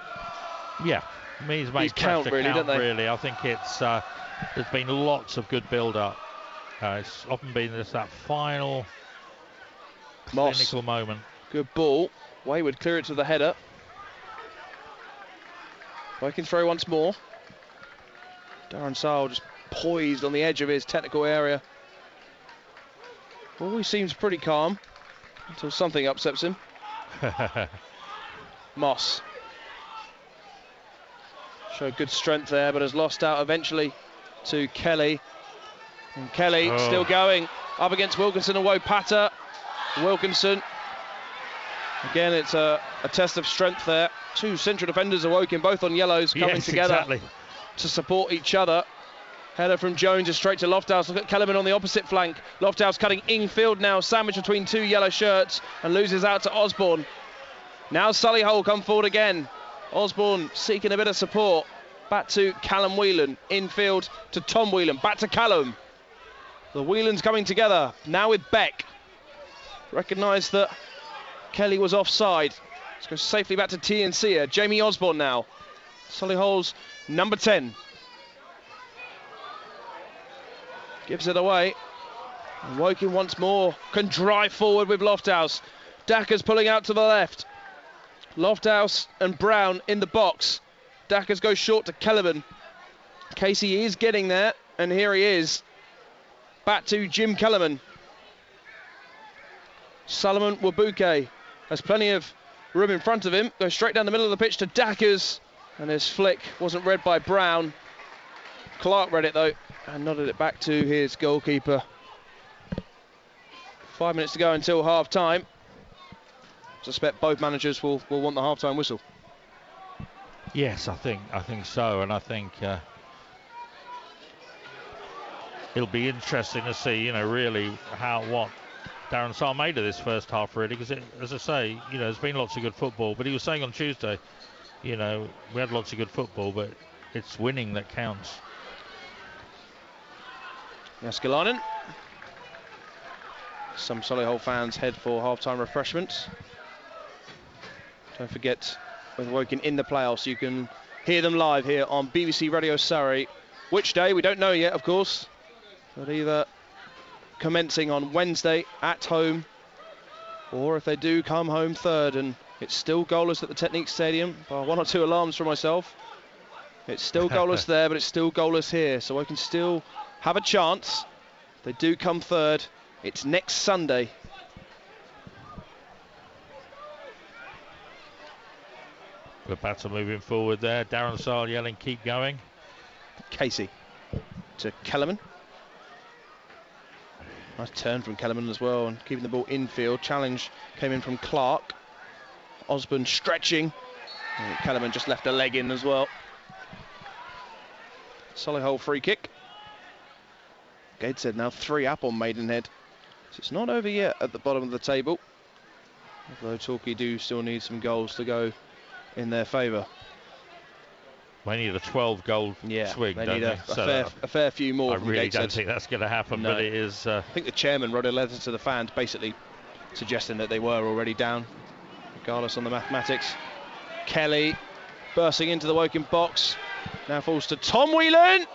Yeah, means make count really, don't they? Really, I think it's there's been lots of good build-up. It's often been just that final clinical moment. Good ball. Wayward clear it to the header. Woking throw once more. Darren Sile just poised on the edge of his technical area. Always seems pretty calm until something upsets him. Moss. Showed good strength there, but has lost out eventually to Kelly. And Kelly still going up against Wilkinson and Wopata. Wilkinson. Again, it's a test of strength there. Two central defenders are Woking, both on yellows, coming together to support each other. Header from Jones is straight to Lofthouse. Look at Kellerman on the opposite flank. Lofthouse cutting infield now, sandwiched between two yellow shirts, and loses out to Osborne. Now Solihull come forward again. Osborne seeking a bit of support. Back to Callum Whelan. Infield to Tom Whelan. Back to Callum. The Whelans coming together. Now with Beck. Recognise that Kelly was offside. Let's go safely back to TNC. Jamie Osborne now. Solihull's number 10. Gives it away. And Woking once more can drive forward with Lofthouse. Dacker's pulling out to the left. Lofthouse and Brown in the box. Dackers goes short to Kellerman. Casey is getting there, and here he is. Back to Jim Kellerman. Solomon Wabuke has plenty of room in front of him. Goes straight down the middle of the pitch to Dackers. And his flick wasn't read by Brown. Clark read it though, and nodded it back to his goalkeeper. 5 minutes to go until half time. I suspect both managers will want the half-time whistle. Yes, I think so, and I think it'll be interesting to see, really what Darren Sarr made of this first half, really, because as I say, there's been lots of good football. But he was saying on Tuesday, we had lots of good football, but it's winning that counts. Jaskalainen. Some Solihull fans head for half-time refreshments. Don't forget, with Woking in the playoffs, you can hear them live here on BBC Radio Surrey. Which day, we don't know yet, of course. But either commencing on Wednesday at home, or if they do come home third, and it's still goalless at the Technique Stadium, by 1 or 2 alarms for myself. It's still goalless there, but it's still goalless here, so I can still have a chance. If they do come third, it's next Sunday. The batter moving forward there. Darren Sarr yelling, keep going. Casey to Kellerman. Nice turn from Kellerman as well, and keeping the ball infield. Challenge came in from Clark. Osborne stretching. And Kellerman just left a leg in as well. Solihull free kick. Gateshead now 3 up on Maidenhead. So it's not over yet at the bottom of the table. Although Torquay do still need some goals to go in their favour. They need a 12-goal swing, they don't need they? a fair few more. I really don't think that's going to happen, but it is. I think the chairman wrote a letter to the fans basically suggesting that they were already down, regardless on the mathematics. Kelly bursting into the Woking box. Now falls to Tom Whelan.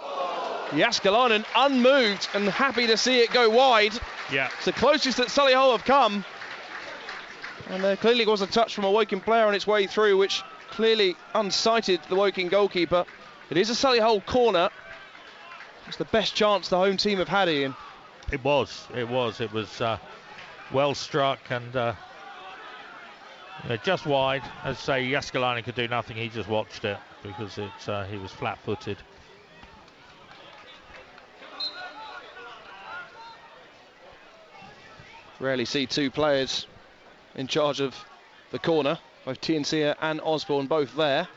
Jaskalainen unmoved and happy to see it go wide. Yeah. It's the closest that Solihull have come. And there clearly was a touch from a Woking player on its way through, which clearly unsighted the Woking goalkeeper. It is a Solihull corner. It's the best chance the home team have had, Ian. It was well struck and just wide. As I say, Jääskeläinen could do nothing. He just watched it because he was flat-footed. Rarely see two players in charge of the corner. Both Tiensia and Osborne both there.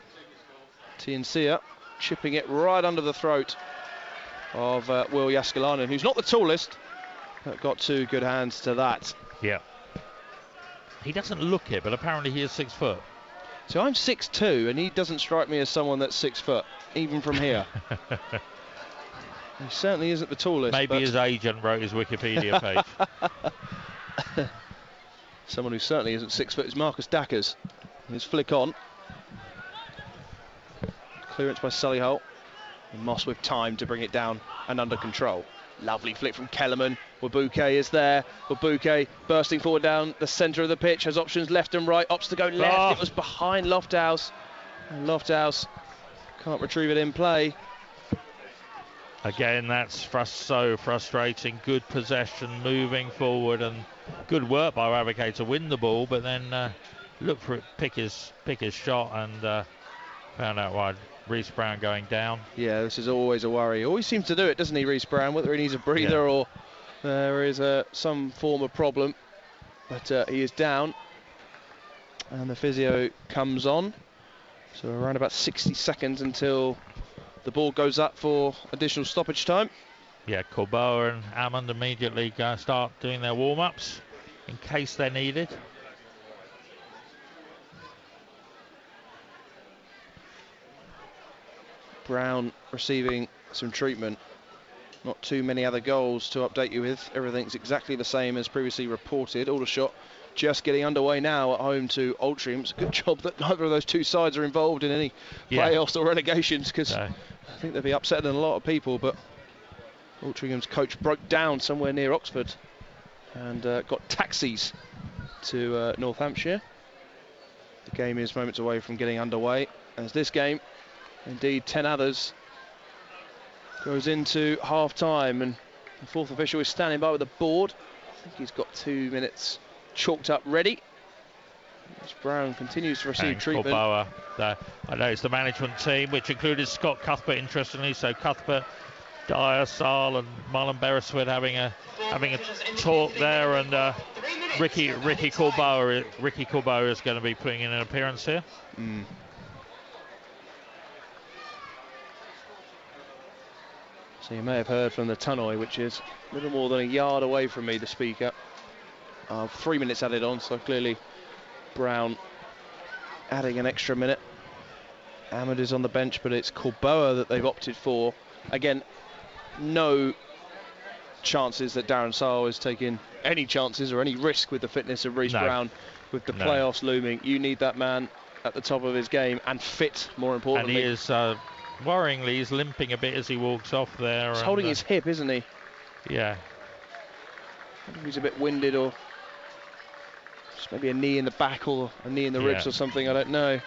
Tiensia chipping it right under the throat of Will Jääskeläinen, who's not the tallest, but got two good hands to that. Yeah. He doesn't look it, but apparently he is 6 foot. So I'm 6'2", and he doesn't strike me as someone that's 6 foot, even from here. He certainly isn't the tallest. Maybe his agent wrote his Wikipedia page. Someone who certainly isn't 6 foot is Marcus Dackers. His flick on. Clearance by Solihull. And Moss with time to bring it down and under control. Lovely flick from Kellerman. Wabuke is there. Wabuke bursting forward down the centre of the pitch. Has options left and right. Opts to go left. Oh. It was behind Lofthouse. And Lofthouse can't retrieve it in play. Again, that's so frustrating. Good possession, moving forward, and good work by Wabuke to win the ball, but then look for it, pick his shot, and found out why Reece Brown going down. Yeah, this is always a worry. Always seems to do it, doesn't he, Reece Brown? Whether he needs a breather or there is some form of problem. But he is down. And the physio comes on. So around about 60 seconds until the ball goes up for additional stoppage time. Yeah, Corboa and Hammond immediately start doing their warm-ups in case they're needed. Brown receiving some treatment. Not too many other goals to update you with. Everything's exactly the same as previously reported. Aldershot just getting underway now at home to Altrincham. It's a good job that neither of those two sides are involved in any playoffs or relegations, because I think they'd be upsetting a lot of people. But Altringham's coach broke down somewhere near Oxford and got taxis to North Hampshire. The game is moments away from getting underway, as this game, indeed 10 others, goes into half-time, and the fourth official is standing by with the board. I think he's got 2 minutes chalked up ready. As Brown continues to receive treatment. Corboa, I know it's the management team, which included Scott Cuthbert, interestingly. So Cuthbert, Dyer, Saal, and Marlon Beresford having a talk there, and Ricky Corboa is going to be putting in an appearance here. So you may have heard from the tannoy, which is a little more than a yard away from me, the speaker. 3 minutes added on, so clearly Brown adding an extra minute. Ahmed is on the bench, but it's Corboa that they've opted for. Again, no chances that Darren Saal is taking any chances or any risk with the fitness of Reece Brown. With the playoffs looming, you need that man at the top of his game and fit, more importantly. And he is, worryingly, he's limping a bit as he walks off there. He's holding his hip, isn't he? Yeah. I think he's a bit winded, or just maybe a knee in the back or a knee in the ribs or something, I don't know.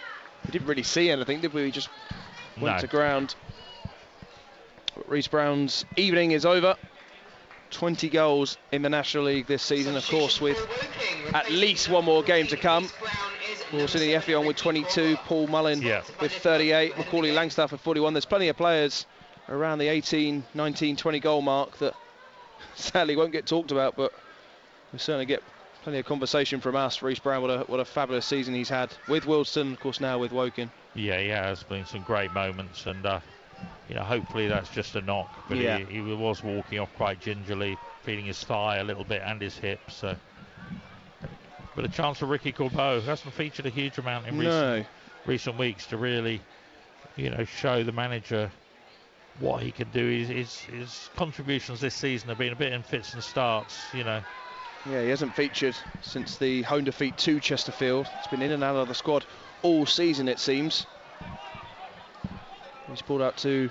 We didn't really see anything, did we? We just went to ground. But Reece Brown's evening is over. 20 goals in the National League this season, of course, with at least one more game to come. We'll see the Effie on with 22, Paul Mullin with 38, Macaulay Langstaff with 41. There's plenty of players around the 18, 19, 20 goal mark that sadly won't get talked about, but we'll certainly get plenty of conversation from us. Reece Brown, what a fabulous season he's had with Wilston, of course, now with Woking. Yeah, he has been some great moments, and hopefully that's just a knock. But he was walking off quite gingerly, feeling his thigh a little bit and his hip. So, but a chance for Ricky Corboa, who hasn't featured a huge amount in recent weeks, to really, show the manager what he can do. His contributions this season have been a bit in fits and starts. Yeah, he hasn't featured since the home defeat to Chesterfield. He's been in and out of the squad all season, it seems. He's pulled out to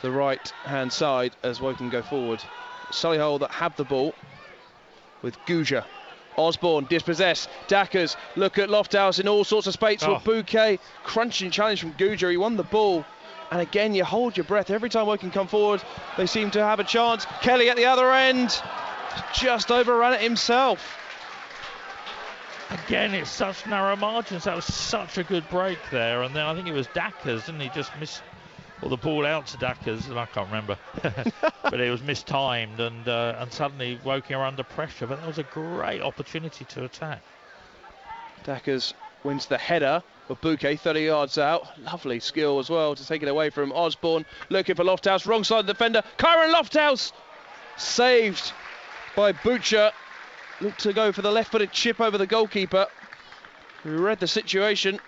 the right-hand side as Woking go forward. Solihull that have the ball with Guja Osborne dispossessed. Dackers look at Lofthouse in all sorts of space for Bouquet. Crunching challenge from Guja. He won the ball. And again, you hold your breath. Every time Woking come forward, they seem to have a chance. Kelly at the other end just overran it himself. Again, it's such narrow margins. That was such a good break there. And then I think it was Dackers, didn't he? Just missed, or the ball out to Dackers, and I can't remember. But it was mistimed, and suddenly Woking are under pressure. But that was a great opportunity to attack. Dackers wins the header, but Bouquet 30 yards out. Lovely skill as well to take it away from Osborne. Looking for Lofthouse, wrong side of the defender. Kyron Lofthouse saved by Butcher. Looked to go for the left-footed chip over the goalkeeper, who read the situation.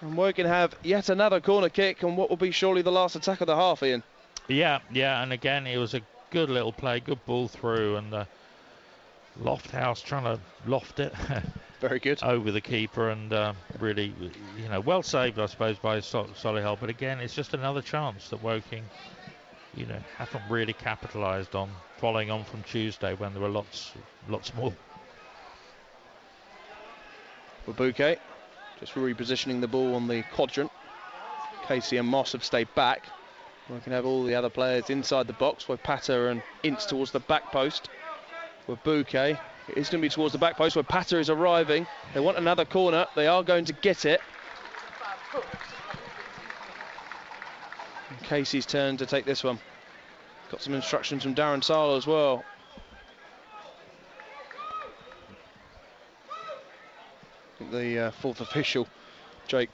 And Woking have yet another corner kick, and what will be surely the last attack of the half, Ian. Yeah, and again, it was a good little play, good ball through, and Lofthouse trying to loft it. Very good. Over the keeper, and really, well saved, I suppose, by Solihull. But again, it's just another chance that Woking, haven't really capitalised on, following on from Tuesday when there were lots more. For Bouquet, just repositioning the ball on the quadrant. Casey and Moss have stayed back. We can have all the other players inside the box with Patter and Ince towards the back post. With Bouquet, it is going to be towards the back post where Patter is arriving. They want another corner. They are going to get it. And Casey's turn to take this one. Got some instructions from Darren Sala as well. I think the fourth official, Jake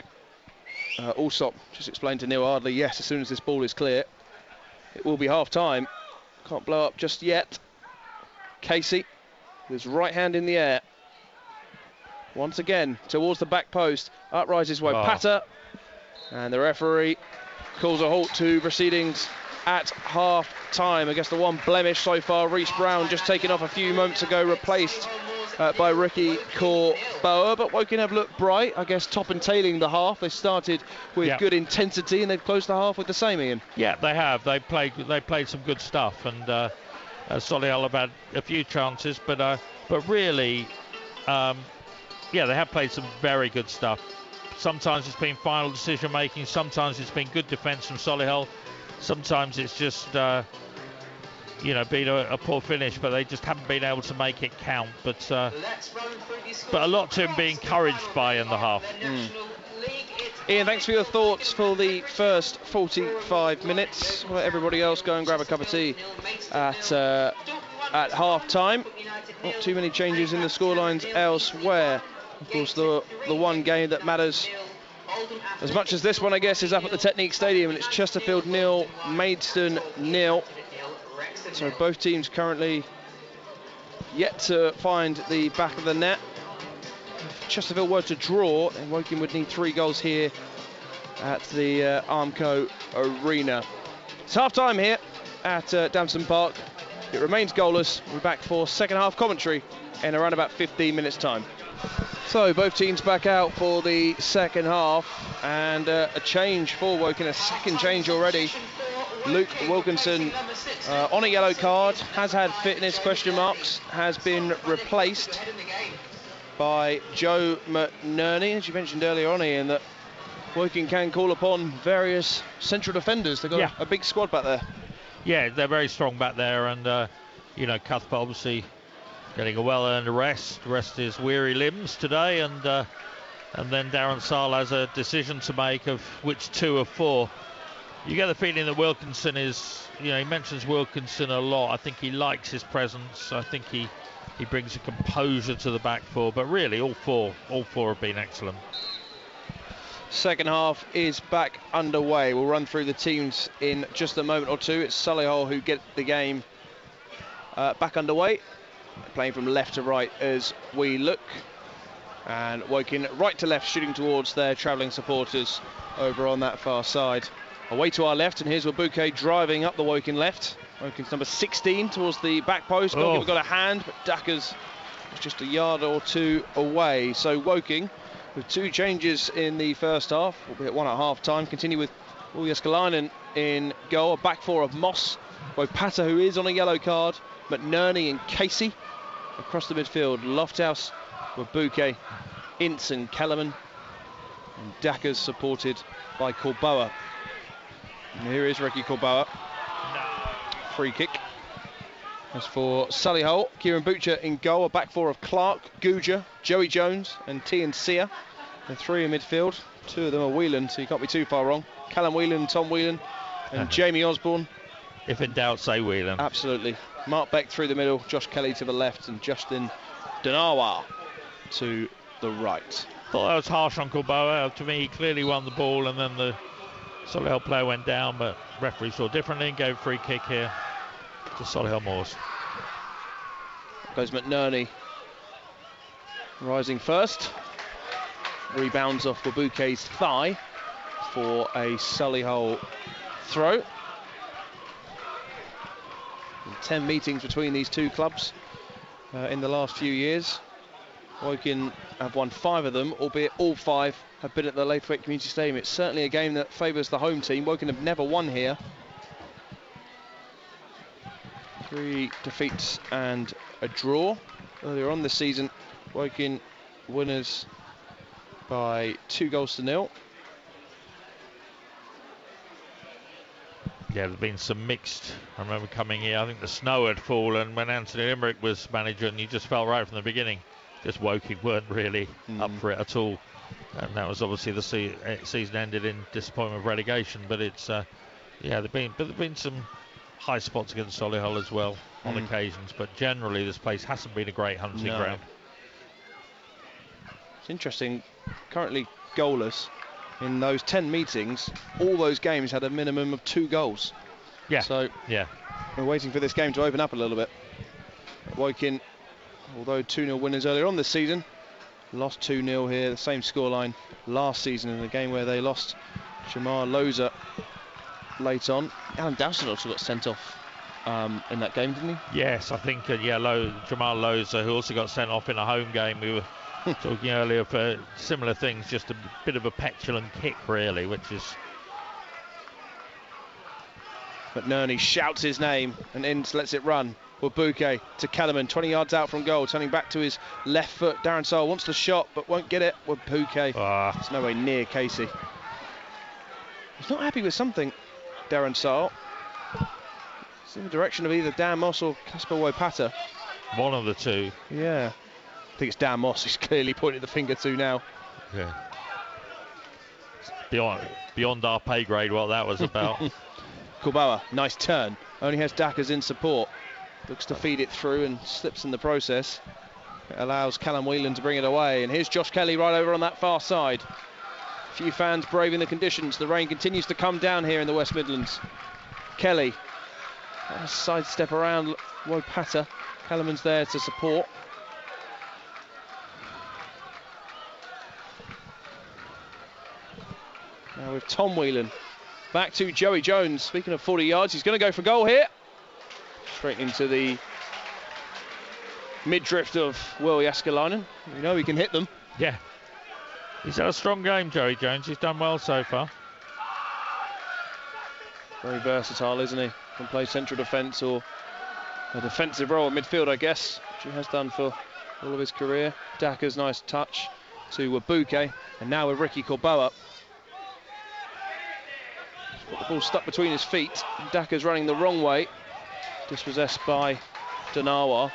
Alsop, just explained to Neil Ardley, yes, as soon as this ball is clear, it will be half-time. Can't blow up just yet. Casey, with his right hand in the air. Once again, towards the back post. Up rises way Patter. And the referee calls a halt to proceedings at half-time. I guess the one blemish so far, Reece Brown just taken off a few moments ago, replaced by Ricky Corboa. But Woking have looked bright, I guess, top and tailing the half. They started with good intensity and they've closed the half with the same, Ian. Yeah, they have. They played some good stuff, and Solihull have had a few chances, but really, they have played some very good stuff. Sometimes it's been final decision making, sometimes it's been good defence from Solihull, sometimes it's just been a poor finish, but they just haven't been able to make it count. But a lot to be encouraged by in the half. Ian, thanks for your thoughts for the first 45 minutes. We'll let everybody else go and grab a cup of tea at half-time. Not too many changes in the scorelines elsewhere. Of course, the one game that matters as much as this one, I guess, is up at the Technique Stadium, and it's Chesterfield 0, Maidstone 0. So both teams currently yet to find the back of the net. If Chesterfield were to draw, then Woking would need 3 goals here at the Armco Arena. It's half-time here at Damson Park. It remains goalless. We're back for second half commentary in around about 15 minutes' time. So both teams back out for the second half, and a change for Woking, a second change already. Luke Wilkinson on a yellow card, has had fitness question marks, has been replaced by Joe McNerney. As you mentioned earlier on, Ian, that Woking can call upon various central defenders. They've got a big squad back there. Yeah, they're very strong back there, and Cuthbert obviously getting a well-earned rest his weary limbs today, and then Darren Sala has a decision to make of which 2 of 4. You get the feeling that Wilkinson is, he mentions Wilkinson a lot. I think he likes his presence. I think he brings a composure to the back four, but really all four have been excellent. Second half is back underway. We'll run through the teams in just a moment or two. It's Solihull who get the game back underway, playing from left to right as we look, and Woking right to left, shooting towards their travelling supporters over on that far side. Away to our left, and here's Bouquet driving up the Woking left. Woking's number 16 towards the back post. Goalkeeper got a hand, but Dackers was just a yard or 2 away. So Woking, with 2 changes in the first half, albeit 1 at half-time, continue with Uljeskalainen in goal. A back 4 of Moss, Patter, who is on a yellow card, McNerney and Casey. across the midfield. Lofthouse with Bouquet, Ince and Kellerman. And Dacker's supported by Corboa. And here is Ricky Corboa. Free kick. As for Solihull, Kieran Butcher in goal. A back four of Clark, Guja, Joey Jones and Tian Sia. The three in midfield. Two of them are Whelan, so you can't be too far wrong. Callum Whelan, Tom Whelan and Jamie Osborne. If in doubt, say Whelan. Absolutely. Mark Beck through the middle, Josh Kelly to the left and Justin Denawa to the right. Thought that was harsh on Corboa. To me, he clearly won the ball and then the Solihull player went down, but referee saw differently and gave a free kick here to Solihull Moors. Goes McNerney rising first. Rebounds off Wabuke's thigh for a Solihull throw. 10 meetings between these two clubs in the last few years. Woking have won 5 of them, albeit all 5 have been at the Laithwaite Community Stadium. It's certainly a game that favours the home team. Woking have never won here. 3 defeats and a draw earlier on this season. Woking winners by 2-0. Yeah, there's been some mixed. I remember coming here, I think the snow had fallen when Anthony Limerick was manager, and you just felt right from the beginning. Just Woking weren't really up for it at all. And that was obviously the season ended in disappointment of relegation. But it's, yeah, there've been some high spots against Solihull as well on occasions. But generally, this place hasn't been a great hunting ground. It's interesting. Currently goalless. In those 10 meetings, all those games had a minimum of 2 goals. Yeah. So we're waiting for this game to open up a little bit. Woking, although 2-0 winners earlier on this season, lost 2-0 here, the same scoreline last season in a game where they lost Jamar Loza late on. Alan Dowson also got sent off in that game, didn't he? Yes, I think Jamar Loza, who also got sent off in a home game. We were talking earlier for similar things, just a bit of a petulant kick really, which is... McNerney shouts his name and Ince lets it run. Bouquet to Kellerman, 20 yards out from goal, turning back to his left foot. Darren Searle wants the shot but won't get it with Bouquet. It's no way near Casey. He's not happy with something, Darren Searle. It's in the direction of either Dan Moss or Casper Wopata. One of the two. Yeah. I think it's Dan Moss he's clearly pointed the finger to now. Yeah. Beyond our pay grade what that was about. Corboa, nice turn. Only has Dackers in support. Looks to feed it through and slips in the process. It allows Callum Whelan to bring it away. And here's Josh Kelly right over on that far side. A few fans braving the conditions. The rain continues to come down here in the West Midlands. Kelly. Sidestep around Wopata. Kellerman's there to support. Now with Tom Whelan. Back to Joey Jones. Speaking of 40 yards, he's going to go for goal here. Straight into the mid-drift of Will Jaskalainen. You know he can hit them. Yeah. He's had a strong game, Joey Jones. He's done well so far. Very versatile, isn't he? Can play central defence or a defensive role at midfield, I guess, which he has done for all of his career. Dacker's nice touch to Bouquet. And now with Ricky Corboa. Got the ball stuck between his feet. Dacker's running the wrong way. Dispossessed by Denawa.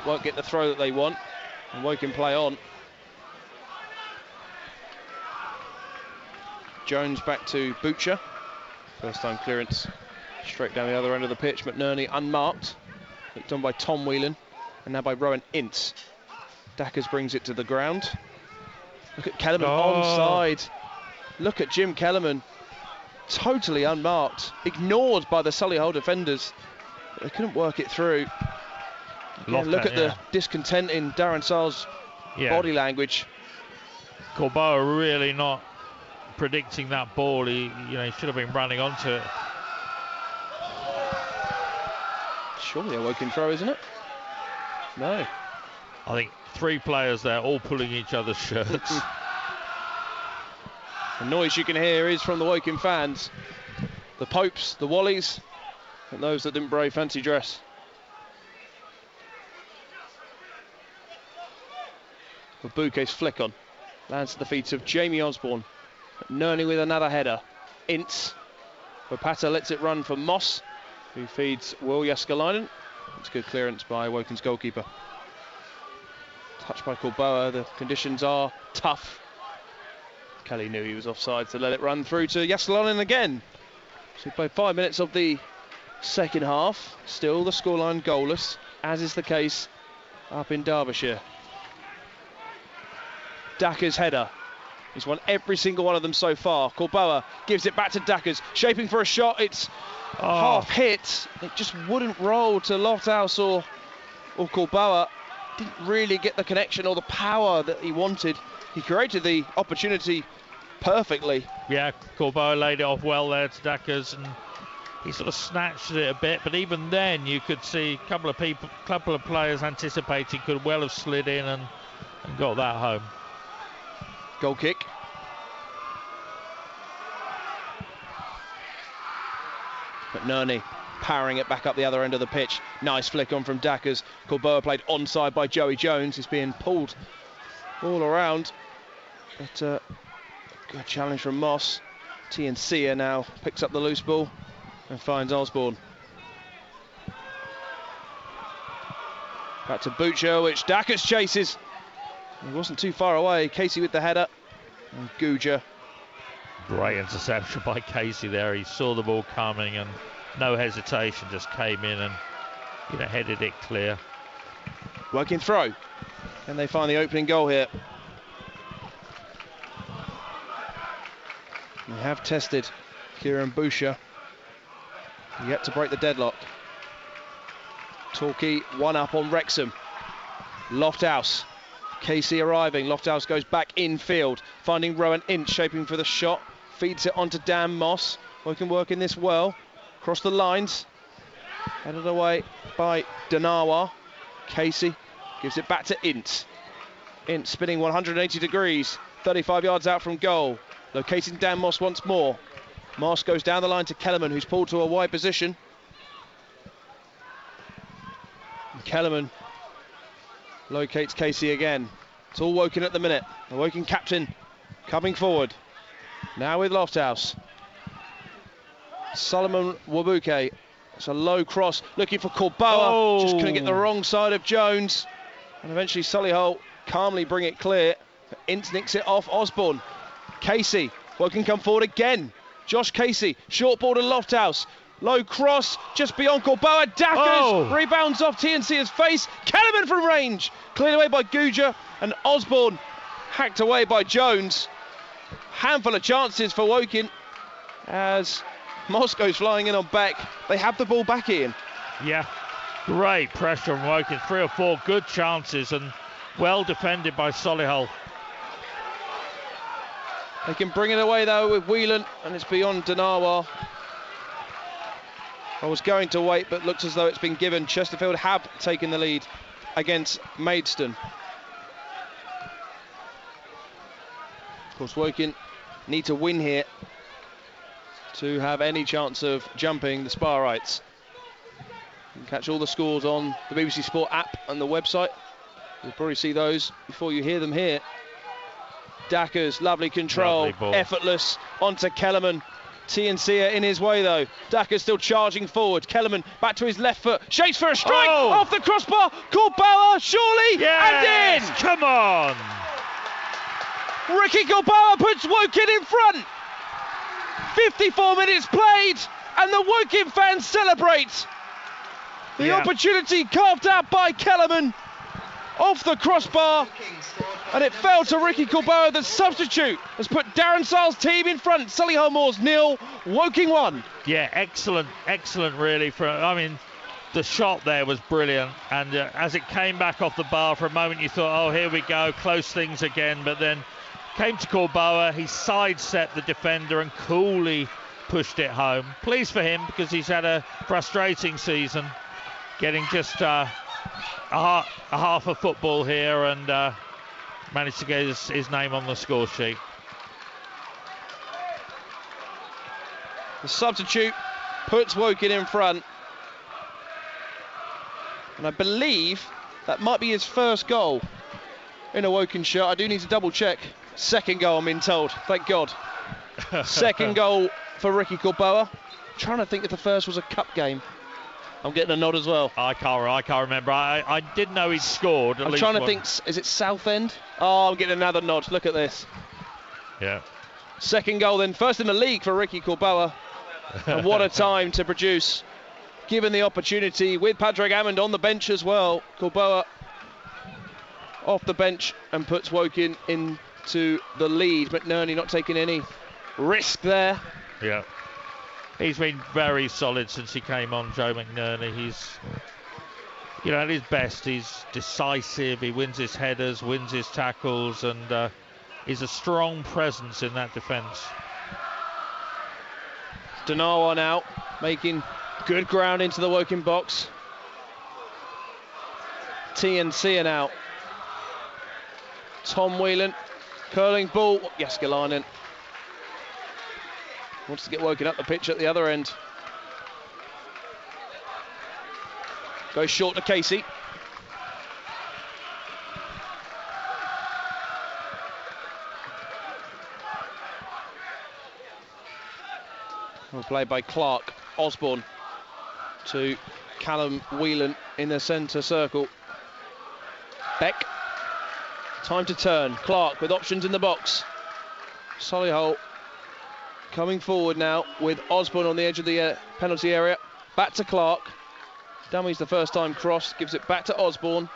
Won't get the throw that they want. And Woking play on. Jones back to Butcher. First time clearance. Straight down the other end of the pitch. McNerney unmarked. Looked on by Tom Whelan. And now by Rowan Ince. Dackers brings it to the ground. Look at Kellerman onside. Look at Jim Kellerman. Totally unmarked, ignored by the Solihull defenders. They couldn't work it through. Again, look at the discontent in Darren Searle's body language. Corboa really not predicting that ball. He should have been running onto it. Surely a Woking throw, isn't it? No. I think 3 players there, all pulling each other's shirts. The noise you can hear is from the Woking fans. The Popes, the Wallies, and those that didn't brave fancy dress. with Bouquet's flick on. Lands at the feet of Jamie Osborne. Nerney with another header. Ince. Wapata lets it run for Moss, who feeds Will Jaskalainen. It's good clearance by Wokin's goalkeeper. Touched by Corboa. The conditions are tough. Kelly knew he was offside, so let it run through to Jaskalainen again. So we played 5 minutes of the second half. Still the scoreline goalless, as is the case up in Derbyshire. Dacker's header. He's won every single one of them so far. Corboa gives it back to Dackers, shaping for a shot. It's half hit. It just wouldn't roll to Lofthouse or Corboa. Didn't really get the connection or the power that he wanted. He created the opportunity perfectly. Yeah, Corboa laid it off well there to Dackers, and he sort of snatched it a bit, but even then you could see a couple of players anticipating could well have slid in and got that home. Goal kick. But Nerney powering it back up the other end of the pitch. Nice flick on from Dackers. Corboa played onside by Joey Jones. He's being pulled all around. But good challenge from Moss. Tia now picks up the loose ball and finds Osborne. Back to Butcher, which Dackers chases. He wasn't too far away. Casey with the header. And Guja. Great interception by Casey there. He saw the ball coming and no hesitation, just came in and headed it clear. Working throw. Can they find the opening goal here? We have tested Kieran Boucher. Yet to break the deadlock. Torquay 1-up on Wrexham. Lofthouse. Casey arriving. Lofthouse goes back infield, finding Rowan Inch, shaping for the shot. Feeds it onto Dan Moss. Woking working this well. Across the lines. Headed away by Danawa. Casey gives it back to Ince. Ince spinning 180 degrees. 35 yards out from goal. Locating Dan Moss once more. Moss goes down the line to Kellerman, who's pulled to a wide position. And Kellerman locates Casey again. It's all Woking at the minute. The Woking captain coming forward. Now with Lofthouse. Solomon Wabuke. It's a low cross, looking for Corboa. Just couldn't get the wrong side of Jones. And eventually Solihull calmly bring it clear. Ince nicks it off Osborne. Casey, Woking come forward again. Josh Casey, short ball to Lofthouse. Low cross, just beyond Corboa. Dackers rebounds off TNC's face. Kellerman from range. Cleared away by Guja, and Osborne hacked away by Jones. Handful of chances for Woking as Moscow's flying in on Beck. They have the ball back, Ian. Yeah, great pressure on Woking. 3 or 4 good chances and well defended by Solihull. They can bring it away though with Whelan, and it's beyond Danawa. I was going to wait, but looks as though it's been given. Chesterfield have taken the lead against Maidstone. Of course, Woking need to win here to have any chance of jumping the Sparrites. You can catch all the scores on the BBC Sport app and the website. You'll probably see those before you hear them here. Dackers, lovely control, lovely effortless onto Kellerman. TNC in his way though. Dackers still charging forward. Kellerman back to his left foot. Shakes for a strike off the crossbar. Corboa, surely, and in! Come on! Ricky Corboa puts Woking in front. 54 minutes played, and the Woking fans celebrate. The opportunity carved out by Kellerman off the crossbar, and it fell to Ricky Corboa. The substitute has put Darren Sarle's team in front. Solihull Moors 0, Woking 1. Yeah, excellent really. The shot there was brilliant, and as it came back off the bar for a moment, you thought, oh, here we go, close things again, but then came to Corboa, he sidestepped the defender and coolly pushed it home. Pleased for him because he's had a frustrating season, getting just a half of football here, and managed to get his name on the score sheet. The substitute puts Woking in front, and I believe that might be his first goal in a Woking shirt. I do need to double check. Second goal, I'm being told. Thank God. Second goal for Ricky Corboa. Trying to think if the first was a cup game. I'm getting a nod as well. I can't remember. I did know he'd scored. I'm trying to think. Is it Southend? Oh, I'm getting another nod. Look at this. Yeah. Second goal then. First in the league for Ricky Corboa. And what a time to produce. Given the opportunity with Padraig Hammond on the bench as well. Corboa off the bench and puts Woking into the lead. McNerney not taking any risk there. Yeah. He's been very solid since he came on, Joe McNerney. He's, at his best. He's decisive. He wins his headers, wins his tackles, and he's a strong presence in that defence. Denawa now making good ground into the Woking box. TNC are now. Tom Whelan, curling ball. Jääskeläinen wants to get Woking up the pitch at the other end. Goes short to Casey. Well played by Clark. Osborne to Callum Whelan in the centre circle. Beck. Time to turn. Clark with options in the box. Solihull coming forward now with Osborne on the edge of the penalty area. Back to Clark. Dummies the first time cross. Gives it back to Osborne.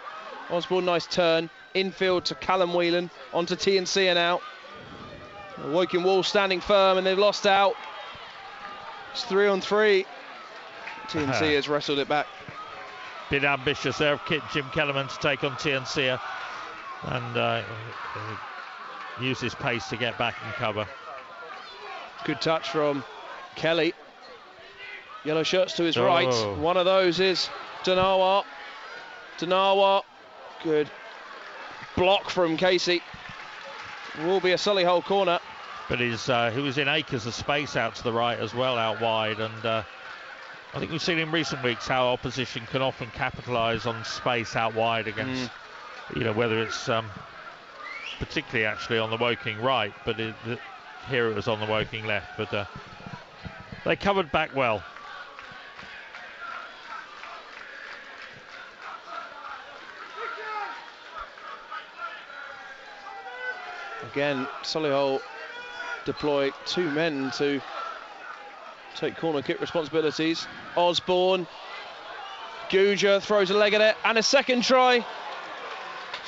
Osborne, nice turn. Infield to Callum Whelan. Onto TNC and out. The Woking wall standing firm and they've lost out. It's 3-on-3. TNC has wrestled it back. Bit ambitious there of Jim Kellerman to take on TNC and use his pace to get back and cover. Good touch from Kelly. Yellow shirts to his right. One of those is Denawa. Denawa. Good block from Casey. Will be a Solihull corner. But he was in acres of space out to the right as well, out wide, and I think we've seen in recent weeks how opposition can often capitalise on space out wide against, whether it's particularly actually on the Woking right, but here it was on the Woking left, but they covered back well. Again, Solihull deploy two men to take corner kick responsibilities. Osborne, Guja throws a leg at it, and a second try.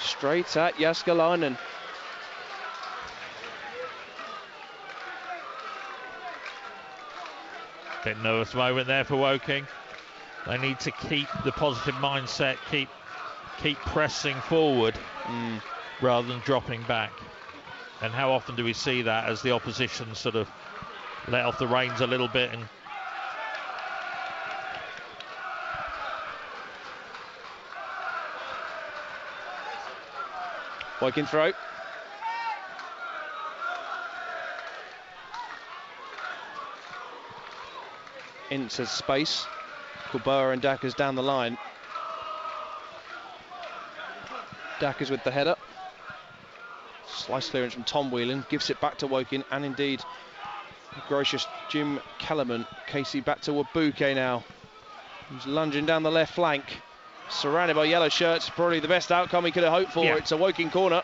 Straight at Jääskeläinen. Bit nervous moment there for Woking. They need to keep the positive mindset, keep pressing forward rather than dropping back. And how often do we see that as the opposition sort of let off the reins a little bit? And Woking throw. Into space. Corboa and Dackers down the line. Dackers with the header. Slice clearance from Tom Whelan, gives it back to Woking, and indeed gracious Jim Kellerman. Casey back to Wabuke now. He's lunging down the left flank, surrounded by yellow shirts. Probably the best outcome he could have hoped for. Yeah. It's a Woking corner.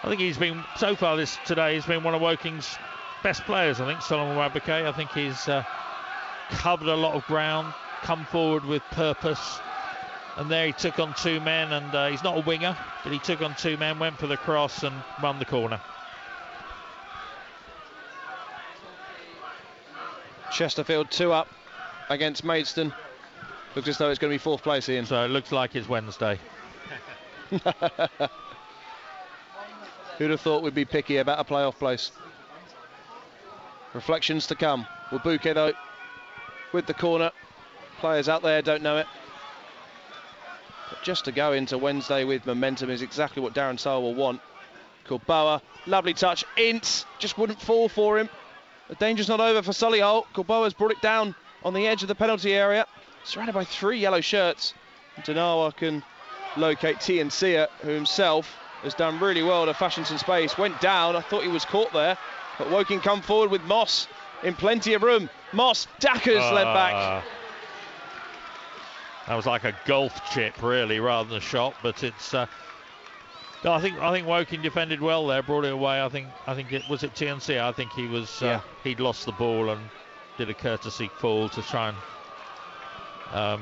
I think he's been, so far today, he's been one of Woking's best players. I think Solomon Wabuke. I think he's covered a lot of ground, come forward with purpose. And there he took on two men, and he's not a winger, but he took on two men, went for the cross and won the corner. Chesterfield 2 up against Maidstone. Looks as though it's going to be fourth place, Ian. So it looks like it's Wednesday. Who'd have thought we'd be picky about a playoff place? Reflections to come. Wabuke though, with the corner. Players out there don't know it. But just to go into Wednesday with momentum is exactly what Darren Sale will want. Corboa, lovely touch. Ince just wouldn't fall for him. The danger's not over for Solihull. Corboa's brought it down on the edge of the penalty area. Surrounded by three yellow shirts. Denawa can locate TNC, who himself has done really well to fashion some space. Went down, I thought he was caught there, but Woking come forward with Moss in plenty of room. Moss, Dackers led back. That was like a golf chip, really, rather than a shot. But it's. No, I think Woking defended well there, brought it away. I think it was TNC. I think he was. He'd lost the ball and did a courtesy fall to try and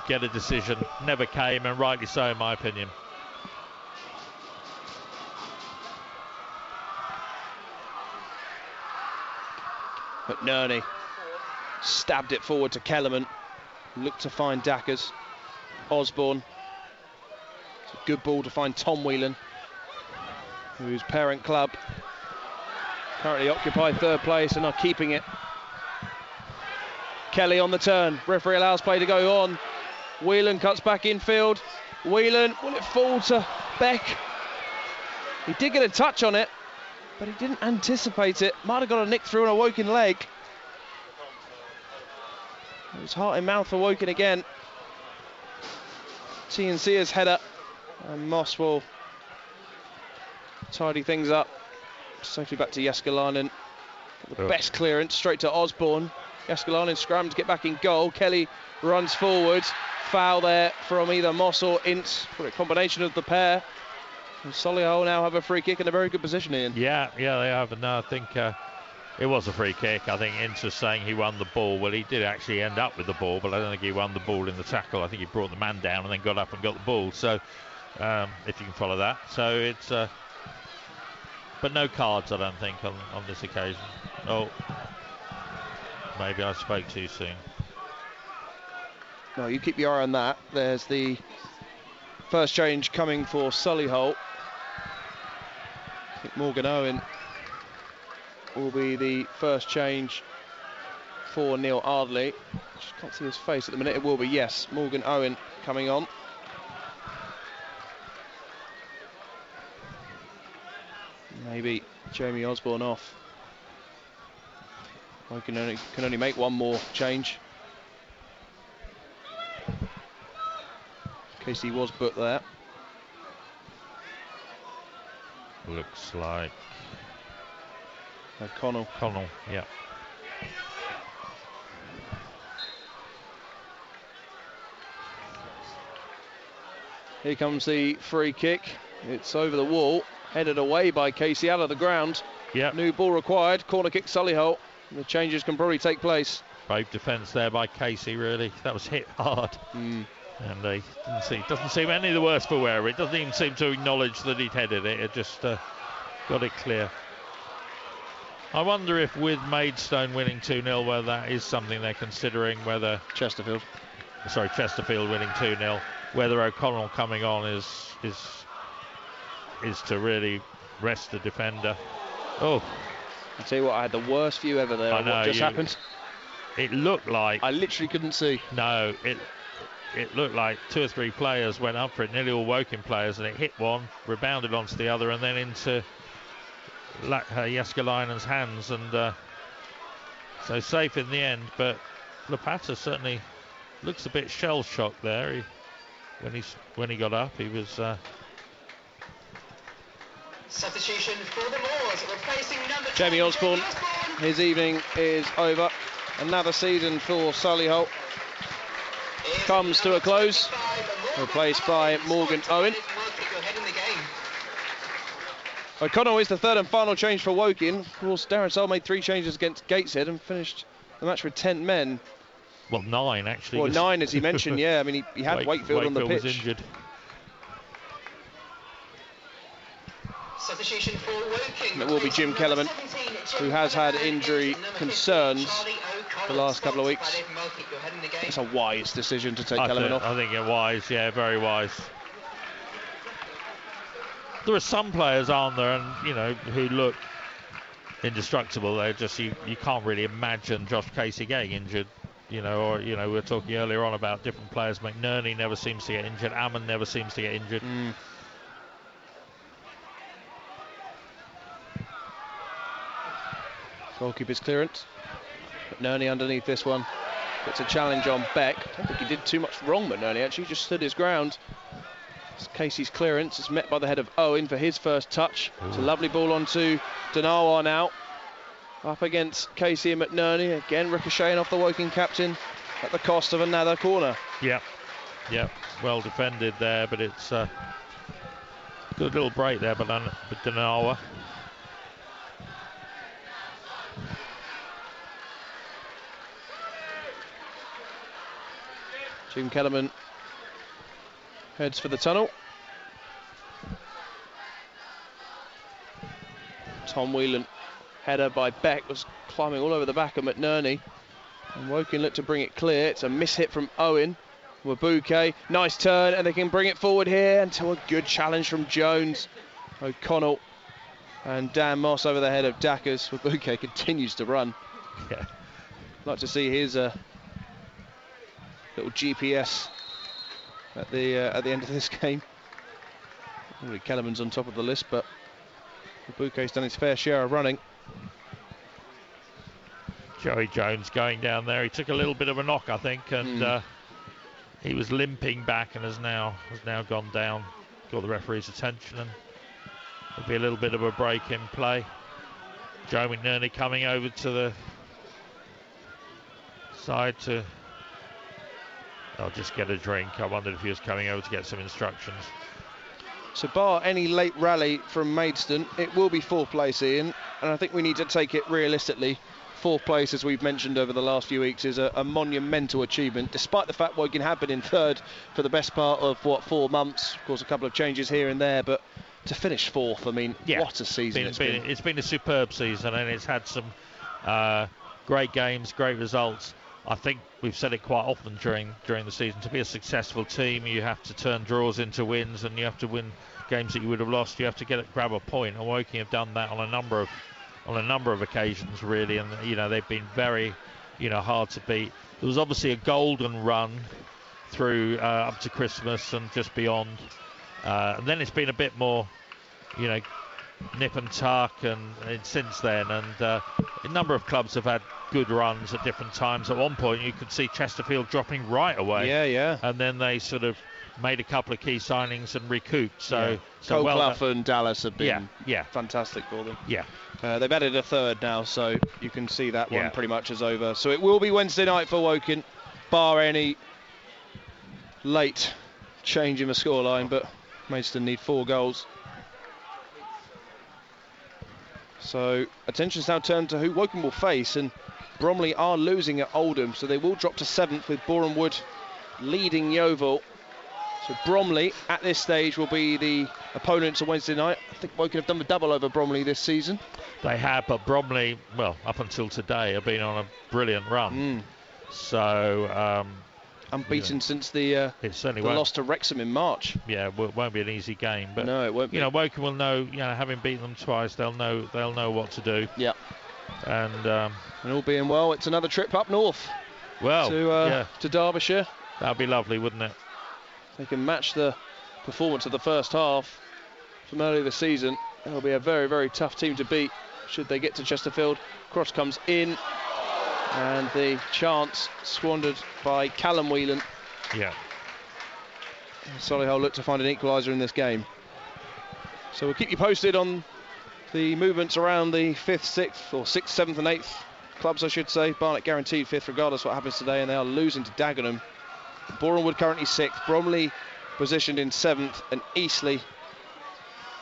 get a decision. Never came, and rightly so, in my opinion. McNerney stabbed it forward to Kellerman. Looked to find Dackers. Osborne. It's a good ball to find Tom Whelan, whose parent club currently occupy third place and are keeping it. Kelly on the turn. Referee allows play to go on. Whelan cuts back infield. Whelan, will it fall to Beck? He did get a touch on it, but he didn't anticipate it. Might have got a nick through on a Woking leg. It was heart in mouth for Woking again. TNC's header, and Moss will tidy things up. Safely back to Jeskalainen. The best clearance straight to Osborne. Jeskalainen scrammed to get back in goal. Kelly runs forward. Foul there from either Moss or Ince. What a combination of the pair. And Solihull now have a free kick in a very good position, Ian. Yeah, they have. And I think it was a free kick. I think Ince was saying he won the ball. Well, he did actually end up with the ball, but I don't think he won the ball in the tackle. I think he brought the man down and then got up and got the ball. So, if you can follow that. So it's, but no cards, I don't think, on this occasion. Oh, maybe I spoke too soon. No, you keep your eye on that. There's the first change coming for Solihull. I think Morgan Owen will be the first change for Neil Ardley. Just can't see his face at the minute. It will be, yes, Morgan Owen coming on. Maybe Jamie Osborne off. I can only make one more change. Casey was booked there. Looks like O'Connell. Connell, yeah. Here comes the free kick. It's over the wall, headed away by Casey out of the ground. Yep. New ball required. Corner kick Solihull. The changes can probably take place. Brave defence there by Casey, really. That was hit hard. And doesn't seem any the worse for wear. It doesn't even seem to acknowledge that he'd headed it. It just got it clear. I wonder if with Maidstone winning 2-0, whether that is something they're considering, whether... Chesterfield winning 2-0, whether O'Connell coming on is to really rest the defender. Oh. I'll tell you what, I had the worst view ever there. I know, what just happened? It looked like... I literally couldn't see. No, it looked like 2 or 3 players went up for it, nearly all Woking players, and it hit one, rebounded onto the other, and then into Jeskalainen's hands, and so safe in the end. But Lapata certainly looks a bit shell-shocked there. When he got up, he was. Substitution for the Moors, replacing number Jamie Osborne. His evening is over. Another season for Solihull comes to a close, replaced by Morgan Owen. O'Connell is the third and final change for Woking. Of course, Darren Searle made 3 changes against Gateshead and finished the match with 10 men. Well, 9 actually. Well, 9 as he mentioned, yeah. I mean, he had Wakefield on the pitch. Was injured. Substitution for Woking. It will be Jim Kellerman, who has had injury concerns the last couple of weeks. It's a wise decision to take Kellerman off. I think it's wise, yeah, very wise. There are some players, aren't there, and who look indestructible. They're just you can't really imagine Josh Casey getting injured. We were talking earlier on about different players. McNerney never seems to get injured. Ammon never seems to get injured. Goalkeeper's clearance. McNerney underneath this one. Gets a challenge on Beck. I don't think he did too much wrong, McNerney, actually. Just stood his ground. It's Casey's clearance is met by the head of Owen for his first touch. It's a lovely ball onto Denawa now. Up against Casey and McNerney. Again ricocheting off the Woking captain at the cost of another corner. Yeah, well defended there, but it's a good little break there but Denawa. Jim Kellerman heads for the tunnel. Tom Whelan, header by Beck, was climbing all over the back of McNerney. And Woking looked to bring it clear. It's a miss-hit from Owen. Wabuke, nice turn, and they can bring it forward here until a good challenge from Jones. O'Connell and Dan Moss over the head of Dackers. Wabuke continues to run. Yeah. Like to see his little GPS at the end of this game. Probably Kellerman's on top of the list, but Wabuke's done his fair share of running. Joey Jones going down there. He took a little bit of a knock, I think, and he was limping back and has now gone down. Got the referee's attention, and there'll be a little bit of a break in play. Joe McNerney coming over to the side to just get a drink. I wondered if he was coming over to get some instructions. So bar any late rally from Maidstone, it will be fourth place, Ian, and I think we need to take it realistically. Fourth place, as we've mentioned over the last few weeks, is a monumental achievement, despite the fact Woking have been in third for the best part of, 4 months. Of course, a couple of changes here and there, but to finish fourth, I mean, what a season it's been. It's been a superb season, and it's had some great games, great results. I think we've said it quite often during the season. To be a successful team, you have to turn draws into wins, and you have to win games that you would have lost. You have to grab a point, and Woking have done that on a number of occasions, really, and they've been very hard to beat. There was obviously a golden run through up to Christmas and just beyond, and then it's been a bit more nip and tuck and since then, and a number of clubs have had good runs at different times. At one point you could see Chesterfield dropping right away, and then they sort of made a couple of key signings and recouped. So Clough and Dallas have been yeah fantastic for them. Yeah. They've added a third now, so you can see that one pretty much is over. So it will be Wednesday night for Woking, bar any late change in the scoreline, but Maidstone need 4 goals. So attention's now turned to who Woking will face, and Bromley are losing at Oldham, so they will drop to 7th with Boreham Wood leading Yeovil. So Bromley at this stage will be the opponents on Wednesday night. I think Woking have done the double over Bromley this season. They have, but Bromley, well, up until today, have been on a brilliant run. So unbeaten since the loss to Wrexham in March. Yeah, it won't be an easy game, but no, it won't be. Woking will know. Having beaten them twice, they'll know what to do. Yeah. And all being well, it's another trip up north. Well, to Derbyshire. That'd be lovely, wouldn't it? They can match the performance of the first half from earlier this season. It'll be a very, very tough team to beat should they get to Chesterfield. Cross comes in, and the chance squandered by Callum Whelan. Yeah. Solihull look to find an equaliser in this game. So we'll keep you posted on the movements around the 5th, 6th, or 6th, 7th and 8th clubs, I should say. Barnet guaranteed 5th regardless what happens today, and they are losing to Dagenham. Boreham Wood currently 6th, Bromley positioned in 7th, and Eastleigh,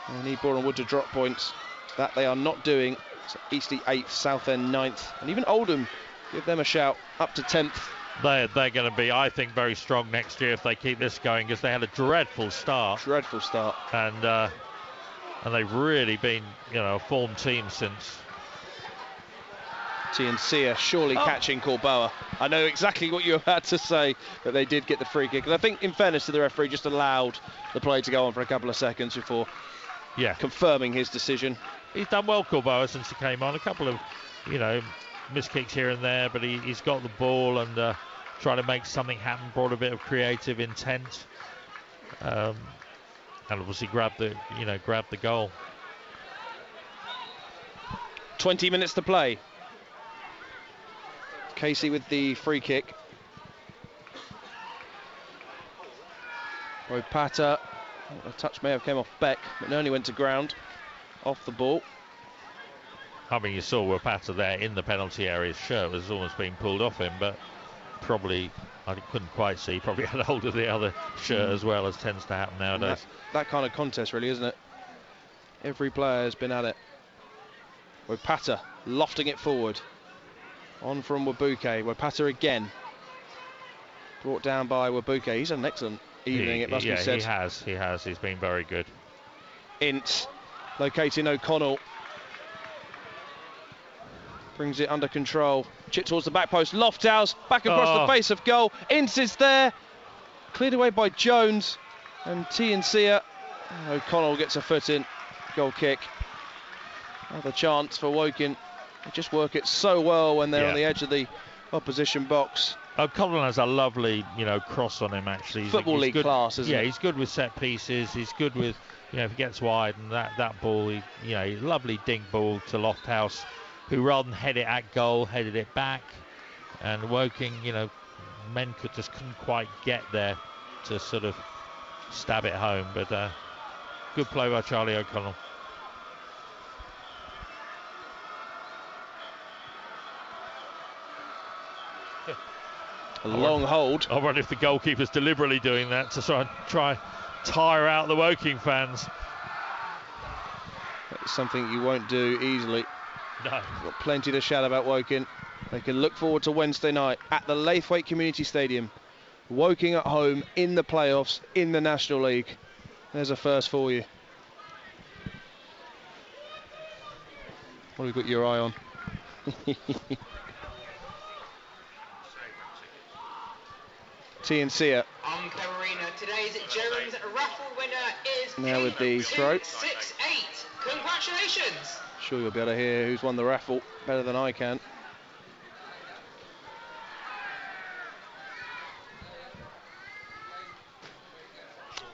they need Boreham Wood to drop points. That they are not doing. So Eastleigh 8th, Southend 9th, and even Oldham, give them a shout, up to 10th. They're going to be, I think, very strong next year if they keep this going, because they had a dreadful start. And they've really been, a form team since. Tia surely catching Corboa. I know exactly what you were about to say, but they did get the free kick. And I think, in fairness to the referee, just allowed the play to go on for a couple of seconds before confirming his decision. He's done well, Corboa, since he came on. A couple of, missed kicks here and there, but he's got the ball and trying to make something happen, brought a bit of creative intent. And obviously grabbed the goal. 20 minutes to play. Casey with the free kick. Ropata A touch may have came off Beck, but only went to ground off the ball. I mean, you saw Wapata there in the penalty area. His shirt was almost being pulled off him, but probably, I couldn't quite see, probably had hold of the other shirt as well, as tends to happen nowadays. That kind of contest, really, isn't it? Every player has been at it. Wapata lofting it forward. On from Wabuke. Wapata again. Brought down by Wabuke. He's had an excellent evening, it must be said. He has. He's been very good. Ince locating O'Connell. Brings it under control. Chip towards the back post. Lofthouse back across the face of goal. Ince is there. Cleared away by Jones and Tiansia. O'Connell gets a foot in. Goal kick. Another chance for Woking. They just work it so well when they're on the edge of the opposition box. O'Connell has a lovely, cross on him, actually. Football league good, class, isn't it? Yeah, he's good with set pieces. He's good with, if he gets wide and that ball, lovely dink ball to Lofthouse, who rather than head it at goal, headed it back. And Woking, men couldn't quite get there to sort of stab it home. But good play by Charlie O'Connell. A long hold. I wonder if the goalkeeper's deliberately doing that to try tire out the Woking fans. That's something you won't do easily. No. Got plenty to shout about Woking. They can look forward to Wednesday night at the Laithwaite Community Stadium. Woking at home in the playoffs in the National League. There's a first for you. What have you got your eye on? Tiansia. On Arena, today's Jerem's raffle winner is now with the throw. 668. Congratulations. Sure you'll be able to hear who's won the raffle better than I can.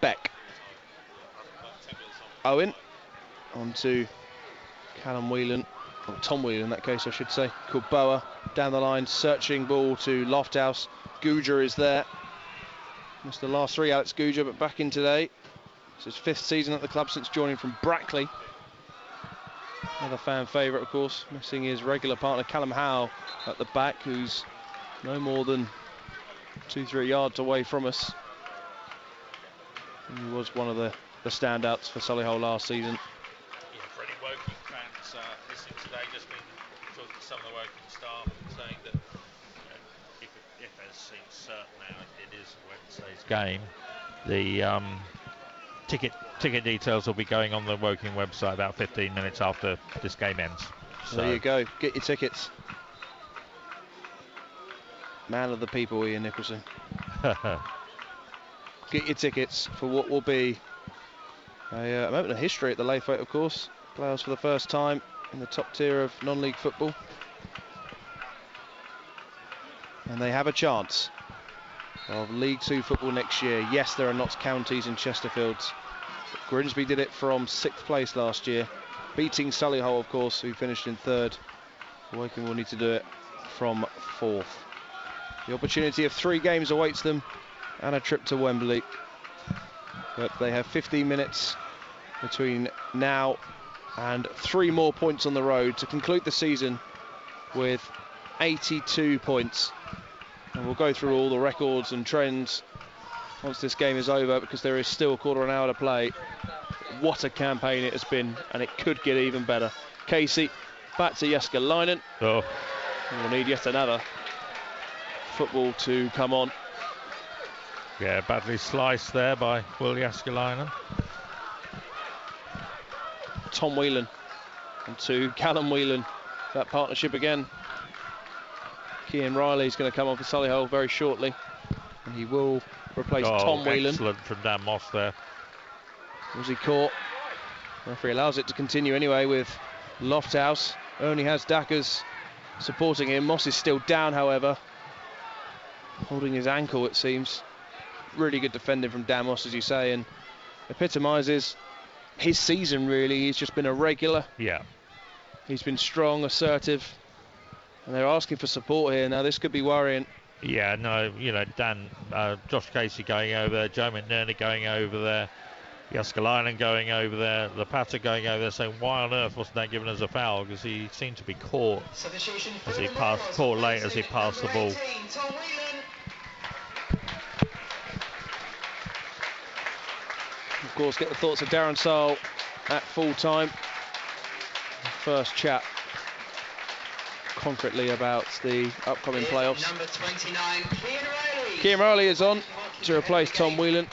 Beck. Owen. On to Callum Whelan, or Tom Whelan in that case I should say. Kulboa down the line, searching ball to Lofthouse. Guja is there. Missed the last three, Alex Guja, but back in today. It's his 5th season at the club since joining from Brackley. Another fan favourite, of course, missing his regular partner Callum Howe at the back, who's no more than 2-3 yards away from us. He was one of the standouts for Solihull last season. Yeah, for any Woking fans listening today, just been talking to some of the Woking staff and saying that if as seems certain now it is Wednesday's game, the ticket details will be going on the Woking website about 15 minutes after this game ends. So there you go, get your tickets. Man of the people, Ian Nicholson. Get your tickets for what will be a moment of history at the Laithwaite, of course. Playoffs for the first time in the top tier of non-league football. And they have a chance of League 2 football next year. Yes, there are Notts Counties and Chesterfields. But Grimsby did it from 6th place last year, beating Solihull, of course, who finished in 3rd. Woking will need to do it from 4th. The opportunity of 3 games awaits them and a trip to Wembley. But they have 15 minutes between now and 3 more points on the road to conclude the season with 82 points. And we'll go through all the records and trends once this game is over, because there is still a quarter of an hour to play. What a campaign it has been, and it could get even better. Casey, back to Jääskeläinen. Oh. We'll need yet another football to come on. Yeah, badly sliced there by Will Jääskeläinen. Tom Whelan and to Callum Whelan. That partnership again. Cian Riley's going to come on for Solihull very shortly, and he will replace Tom Whelan. Excellent from Dan Moss there. Was he caught? The referee allows it to continue anyway with Lofthouse. Only has Dackers supporting him. Moss is still down, however, holding his ankle, it seems. Really good defending from Dan Moss, as you say, and epitomises his season, really. He's just been a regular. Yeah. He's been strong, assertive, and they're asking for support here. Now, this could be worrying. Yeah, no, Dan, Josh Casey going over there, Joe McNerney going over there. Jaskalainen going over there, Lepata going over there saying, why on earth wasn't that given as a foul? Because he seemed to be caught as he passed, caught late as he passed the ball. Of course, get the thoughts of Darren Sarll at full time. First chat concretely about the upcoming playoffs. Number 29, Cian Riley is on to replace Tom Whelan,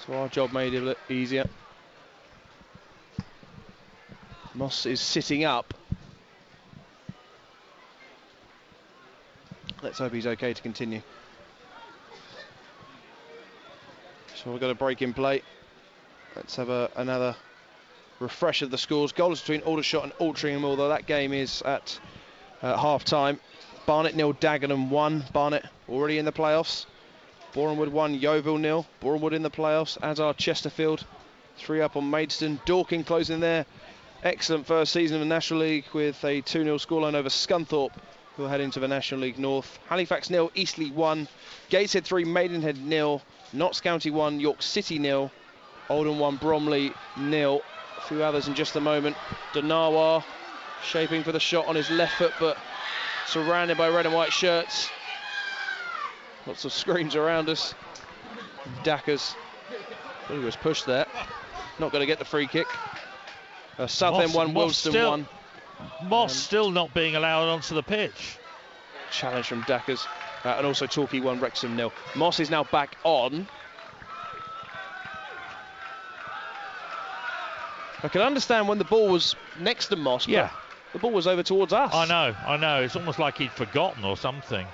so our job made it a bit easier. Moss is sitting up. Let's hope he's okay to continue. So we've got a break in play. Let's have another refresh of the scores. Goals between Aldershot and Altrincham, although that game is at half time. Barnet 0, Dagenham 1. Barnet already in the playoffs. Bournemouth 1, Yeovil 0. Bournemouth in the playoffs, as are Chesterfield. 3 up on Maidstone. Dorking closing their excellent first season of the National League with a 2-0 scoreline over Scunthorpe, who will head into the National League North. Halifax 0, Eastleigh 1. Gateshead 3, Maidenhead 0. Notts County 1, York City 0. Oldham 1, Bromley 0. A few others in just a moment. Danawa shaping for the shot on his left foot, but surrounded by red and white shirts. Lots of screams around us. Dackers. He was pushed there. Not going to get the free kick. Southend 1, Wilston 1. Moss still not being allowed onto the pitch. Challenge from Dackers. And also Torquay 1, Wrexham 0. Moss is now back on. I can understand when the ball was next to Moss, but the ball was over towards us. I know. It's almost like he'd forgotten or something.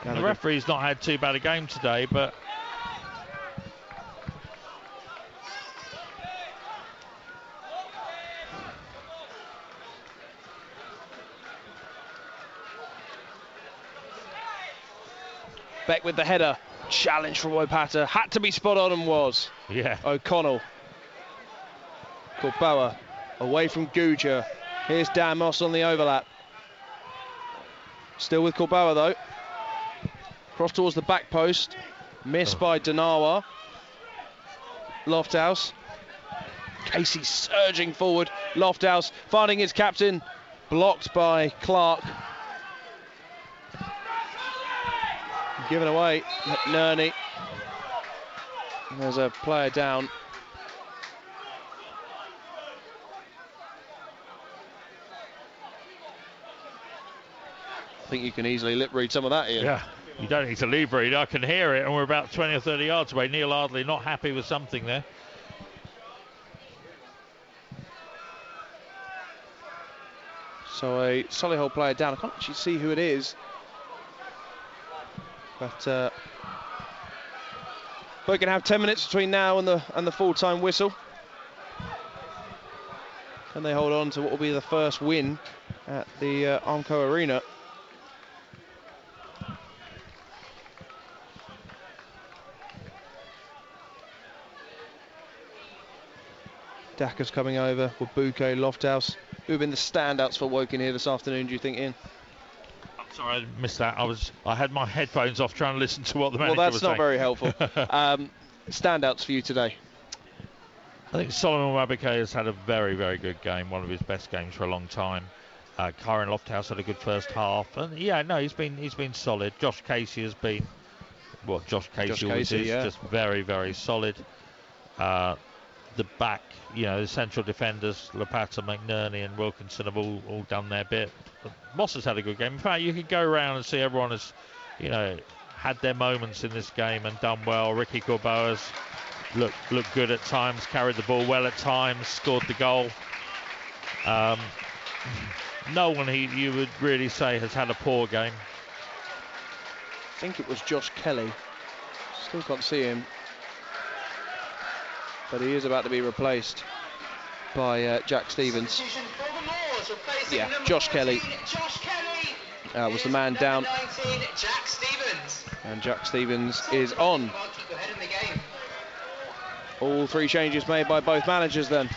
The referee's not had too bad a game today, but Beck with the header. Challenge from Wopata. Had to be spot on and was. Yeah. O'Connell. Corboa away from Guja. Here's Dan Moss on the overlap. Still with Corboa though. Cross towards the back post. Missed by Danawa. Lofthouse. Casey surging forward. Lofthouse finding his captain. Blocked by Clark. Given away. McNerney. There's a player down. I think you can easily lip read some of that, Ian. Yeah, you don't need to lip read. I can hear it, and we're about 20 or 30 yards away. Neil Ardley not happy with something there. So a Solihull player down. I can't actually see who it is. But we're going to have 10 minutes between now and the full-time whistle. Can they hold on to what will be the first win at the Armco Arena? Dacker's coming over with Bouquet, Lofthouse. Who have been the standouts for Woking here this afternoon, do you think, Ian? I'm sorry, I missed that. I had my headphones off trying to listen to what the manager was saying. Well, that's not very helpful. Standouts for you today? I think Solomon Wabike has had a very, very good game, one of his best games for a long time. Kieran Lofthouse had a good first half, and he's been solid. Josh Casey has been, well, Josh Casey always is, just very, very solid. The back, the central defenders, Lepata, McNerney and Wilkinson have all done their bit. But Moss has had a good game. In fact, you could go around and see everyone has, had their moments in this game and done well. Ricky Corboa's looked good at times, carried the ball well at times, scored the goal. No one you would really say has had a poor game. I think it was Josh Kelly. Still can't see him. But he is about to be replaced by Jack Stevens. Yeah, Josh Kelly was the man down. And Jack Stevens is on. All three changes made by both managers then.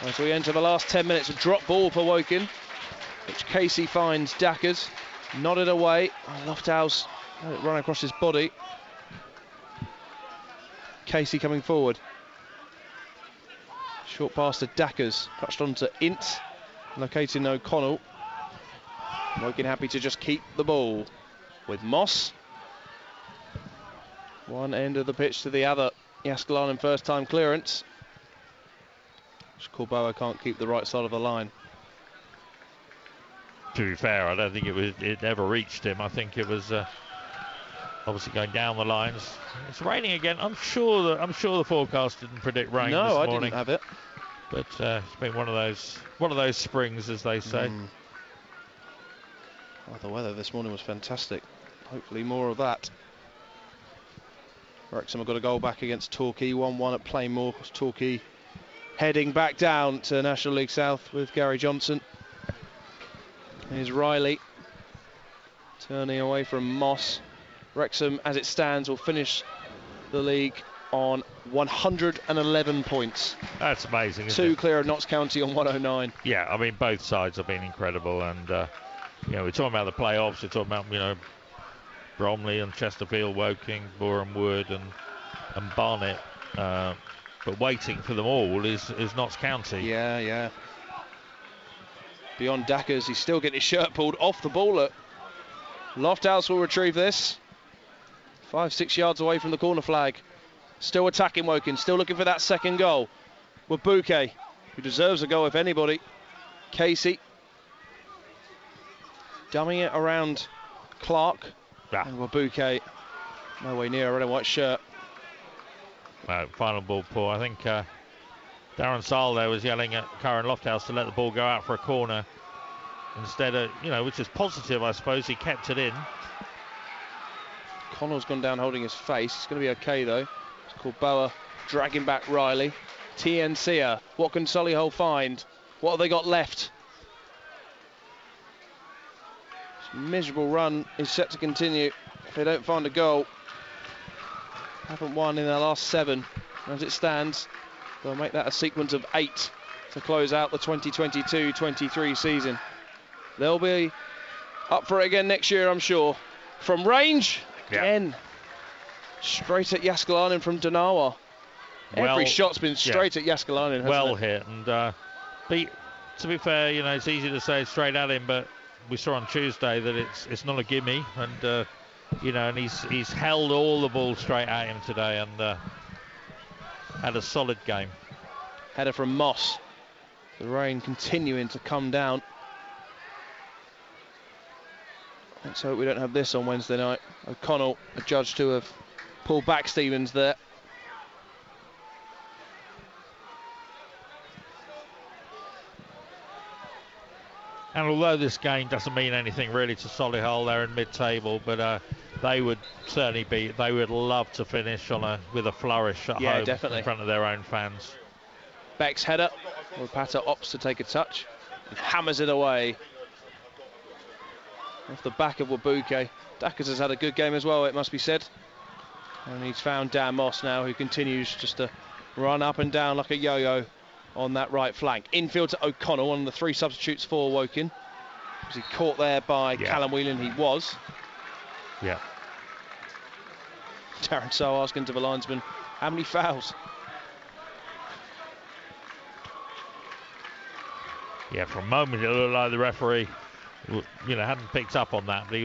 As we enter the last 10 minutes, a drop ball for Woking, which Casey finds Dackers. Nodded away. Lofthouse let it run across his body. Casey coming forward. Short pass to Dackers, touched on to Ince, locating O'Connell. Woking happy to just keep the ball with Moss. One end of the pitch to the other. Yaskalainen first time clearance. Corboa can't keep the right side of the line. To be fair, I don't think it ever reached him. I think it was obviously going down the lines. It's raining again. I'm sure the forecast didn't predict rain this morning. No, I didn't have it. But it's been one of those springs, as they say. Oh, the weather this morning was fantastic. Hopefully more of that. Wrexham have got a goal back against Torquay, 1-1 at Plainmoor. Torquay heading back down to National League South with Gary Johnson. Here's Riley turning away from Moss. Wrexham, as it stands, will finish the league on 111 points. That's amazing. Two clear of Notts County on 109. Yeah, I mean, both sides have been incredible, and we're talking about the playoffs. We're talking about Bromley and Chesterfield, Woking, Boreham Wood, and Barnet. But waiting for them all is Notts County. Yeah. Beyond Dackers, he's still getting his shirt pulled off the ball. Lofthouse will retrieve this. 5-6 yards away from the corner flag. Still attacking Woking, still looking for that second goal. Wabuke, who deserves a goal if anybody. Casey. Dumming it around Clark. Yeah. And Wabuke, no way near a red and white shirt. Final ball, Paul. I think Darren Sahl there was yelling at Karen Lofthouse to let the ball go out for a corner. Instead of, which is positive, I suppose, he kept it in. Connell's gone down holding his face. It's going to be okay, though. It's called Boa dragging back Riley. TNC, what can Solihull find? What have they got left? This miserable run is set to continue if they don't find a goal. Haven't won in their last 7. As it stands, they'll make that a sequence of 8 to close out the 2022-23 season. They'll be up for it again next year, I'm sure. From range, again, straight at Yaskalainen from Danawa. Every shot's been straight at Yaskalainen, hasn't well it? hit, and to be fair, it's easy to say straight at him, but we saw on Tuesday that it's not a gimme, and and he's held all the balls straight at him today, and had a solid game. Header from Moss. The rain continuing to come down. Let's hope we don't have this on Wednesday night. O'Connell, adjudged to have pulled back Stevens there. And although this game doesn't mean anything really to Solihull, they're in mid-table, but they would love to finish with a flourish at home definitely. In front of their own fans. Beck's header. Rapata opts to take a touch and hammers it away. Off the back of Wabuke. Dackers has had a good game as well, it must be said. And he's found Dan Moss now, who continues just to run up and down like a yo-yo on that right flank. Infield to O'Connell, one of the 3 substitutes for Woking. Was he caught there by Callum Whelan? He was. Yeah. Darren So asking to the linesman, how many fouls? Yeah, for a moment it looked like the referee hadn't picked up on that, but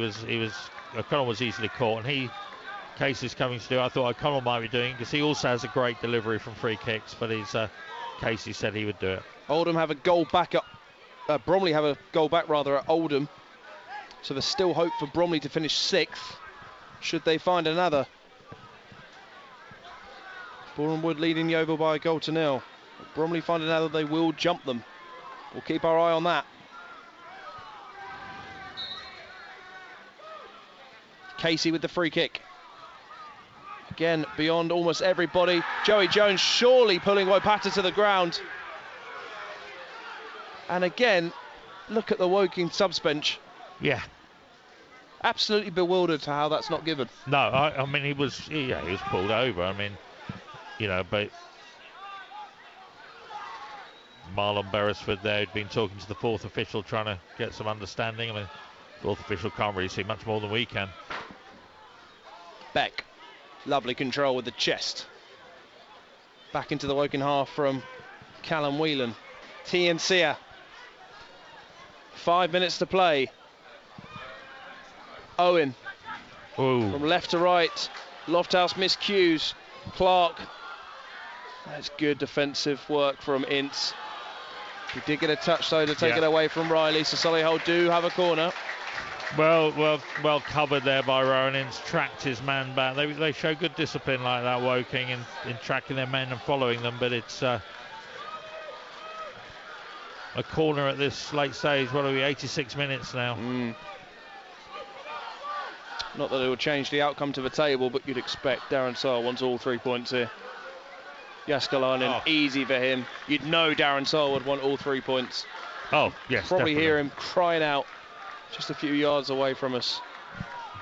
O'Connell was easily caught, and Casey's coming to do, I thought O'Connell might be doing, because he also has a great delivery from free kicks, but Casey said he would do it. Oldham have a goal back at Bromley have a goal back at Oldham, so there's still hope for Bromley to finish 6th should they find another. Boreham Wood leading Yeovil by a goal to 0. If Bromley find another, they will jump them. We'll keep our eye on that. Casey with the free kick. Again, beyond almost everybody. Joey Jones surely pulling Wopata to the ground. And again, look at the Woking subs bench. Yeah. Absolutely bewildered to how that's not given. No, I mean, he was pulled over. I mean, but Marlon Beresford there had been talking to the 4th official, trying to get some understanding. I mean, the 4th official can't really see much more than we can. Beck, lovely control with the chest. Back into the Woking half from Callum Whelan. Tia. 5 minutes to play. Owen. Ooh. From left to right. Lofthouse miscues. Clark. That's good defensive work from Ince. He did get a touch though to take it away from Riley, so Solihull do have a corner. Well covered there by Rowan Ince, tracked his man back. They show good discipline like that, Woking, in tracking their men and following them, but it's a corner at this late stage. What are we, 86 minutes now? Not that it will change the outcome to the table, but you'd expect Darren Sarr wants all 3 points here. Jaskalainen, easy for him. You'd know Darren Sarr would want all 3 points. Oh, yes, Probably definitely. hear him crying out just a few yards away from us.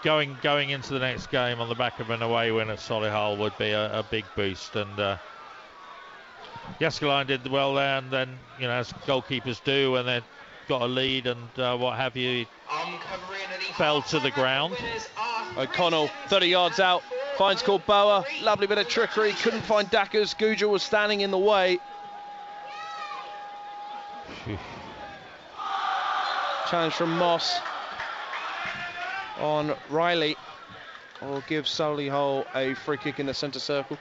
Going into the next game on the back of an away win at Solihull would be a big boost, and Jaskalainen did well there, and then, as goalkeepers do when they've got a lead and what have you, he fell to the ground. O'Connell, 30 yards out, finds Corboa, lovely bit of trickery, couldn't find Dackers, Guja was standing in the way. Challenge from Moss on Riley. Will give Solihull a free kick in the centre circle.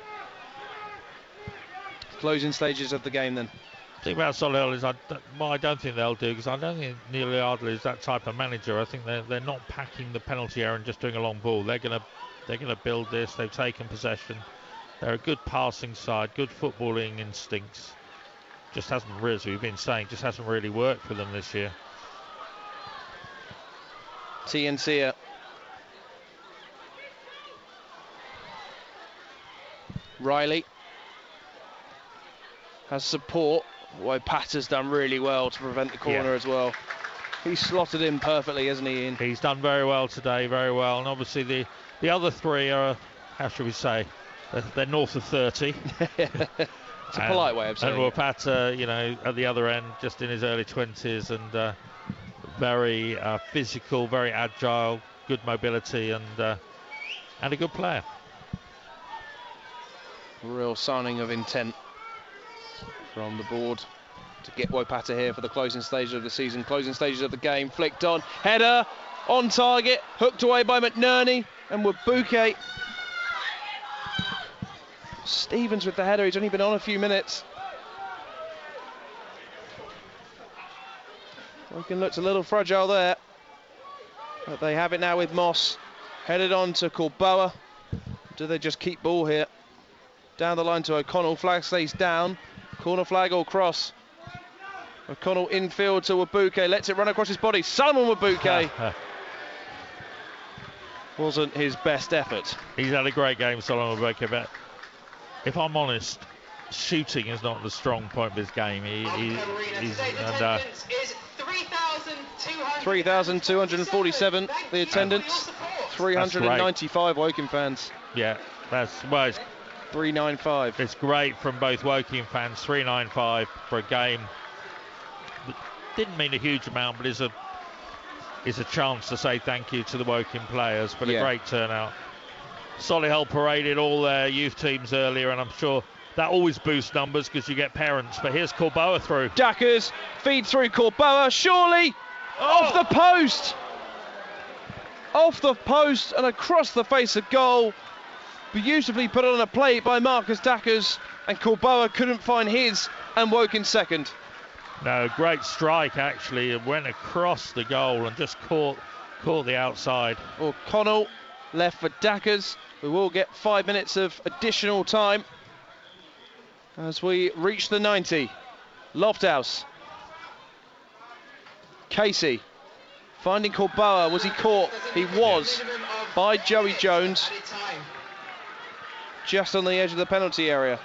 Closing stages of the game then. The thing about Solihull is I don't think they'll do, because I don't think Neil Yardley is that type of manager. I think they're not packing the penalty area and just doing a long ball. They're gonna build this. They've taken possession. They're a good passing side, good footballing instincts. Just hasn't, as we've been saying, just hasn't really worked for them this year. TNC. Riley has support. Boy, Patter's done really well to prevent the corner as well. He's slotted in perfectly, hasn't he, Ian? He's done very well today, very well. And obviously the other three are, how should we say, they're north of 30. It's a polite way of saying it. And Patter, at the other end, just in his early 20s, and very physical, very agile, good mobility, and a good player. Real signing of intent from the board to get Wopata here for the closing stages of the season, closing stages of the game. Flicked on, header on target, hooked away by McNerney, and Wabuke. Stevens with the header, he's only been on a few minutes. Woking looks a little fragile there, but they have it now with Moss. Headed on to Corboa. Do they just keep ball here? Down the line to O'Connell, flag stays down. Corner flag or cross. O'Connell infield to Wabuke, lets it run across his body. Solomon Wabuke. Wasn't his best effort. He's had a great game, Solomon Wabuke, but if I'm honest, shooting is not the strong point of his game. He's 3,247 the attendance, 395 Woking fans. Yeah, it's 395. It's great from both Woking fans. 395 for a game that didn't mean a huge amount, but is a chance to say thank you to the Woking players. But a great turnout. Solihull paraded all their youth teams earlier, and I'm sure that always boosts numbers because you get parents. But here's Corboa through. Dackers feed through Corboa, surely off the post. Off the post and across the face of goal. Beautifully put on a plate by Marcus Dackers, and Corboa couldn't find his, and Woking second. No, great strike actually. It went across the goal and just caught the outside. O'Connell left for Dackers. We will get 5 minutes of additional time as we reach the 90. Lofthouse. Casey finding Corboa. Was he caught? He was by Joey Jones. Just on the edge of the penalty area.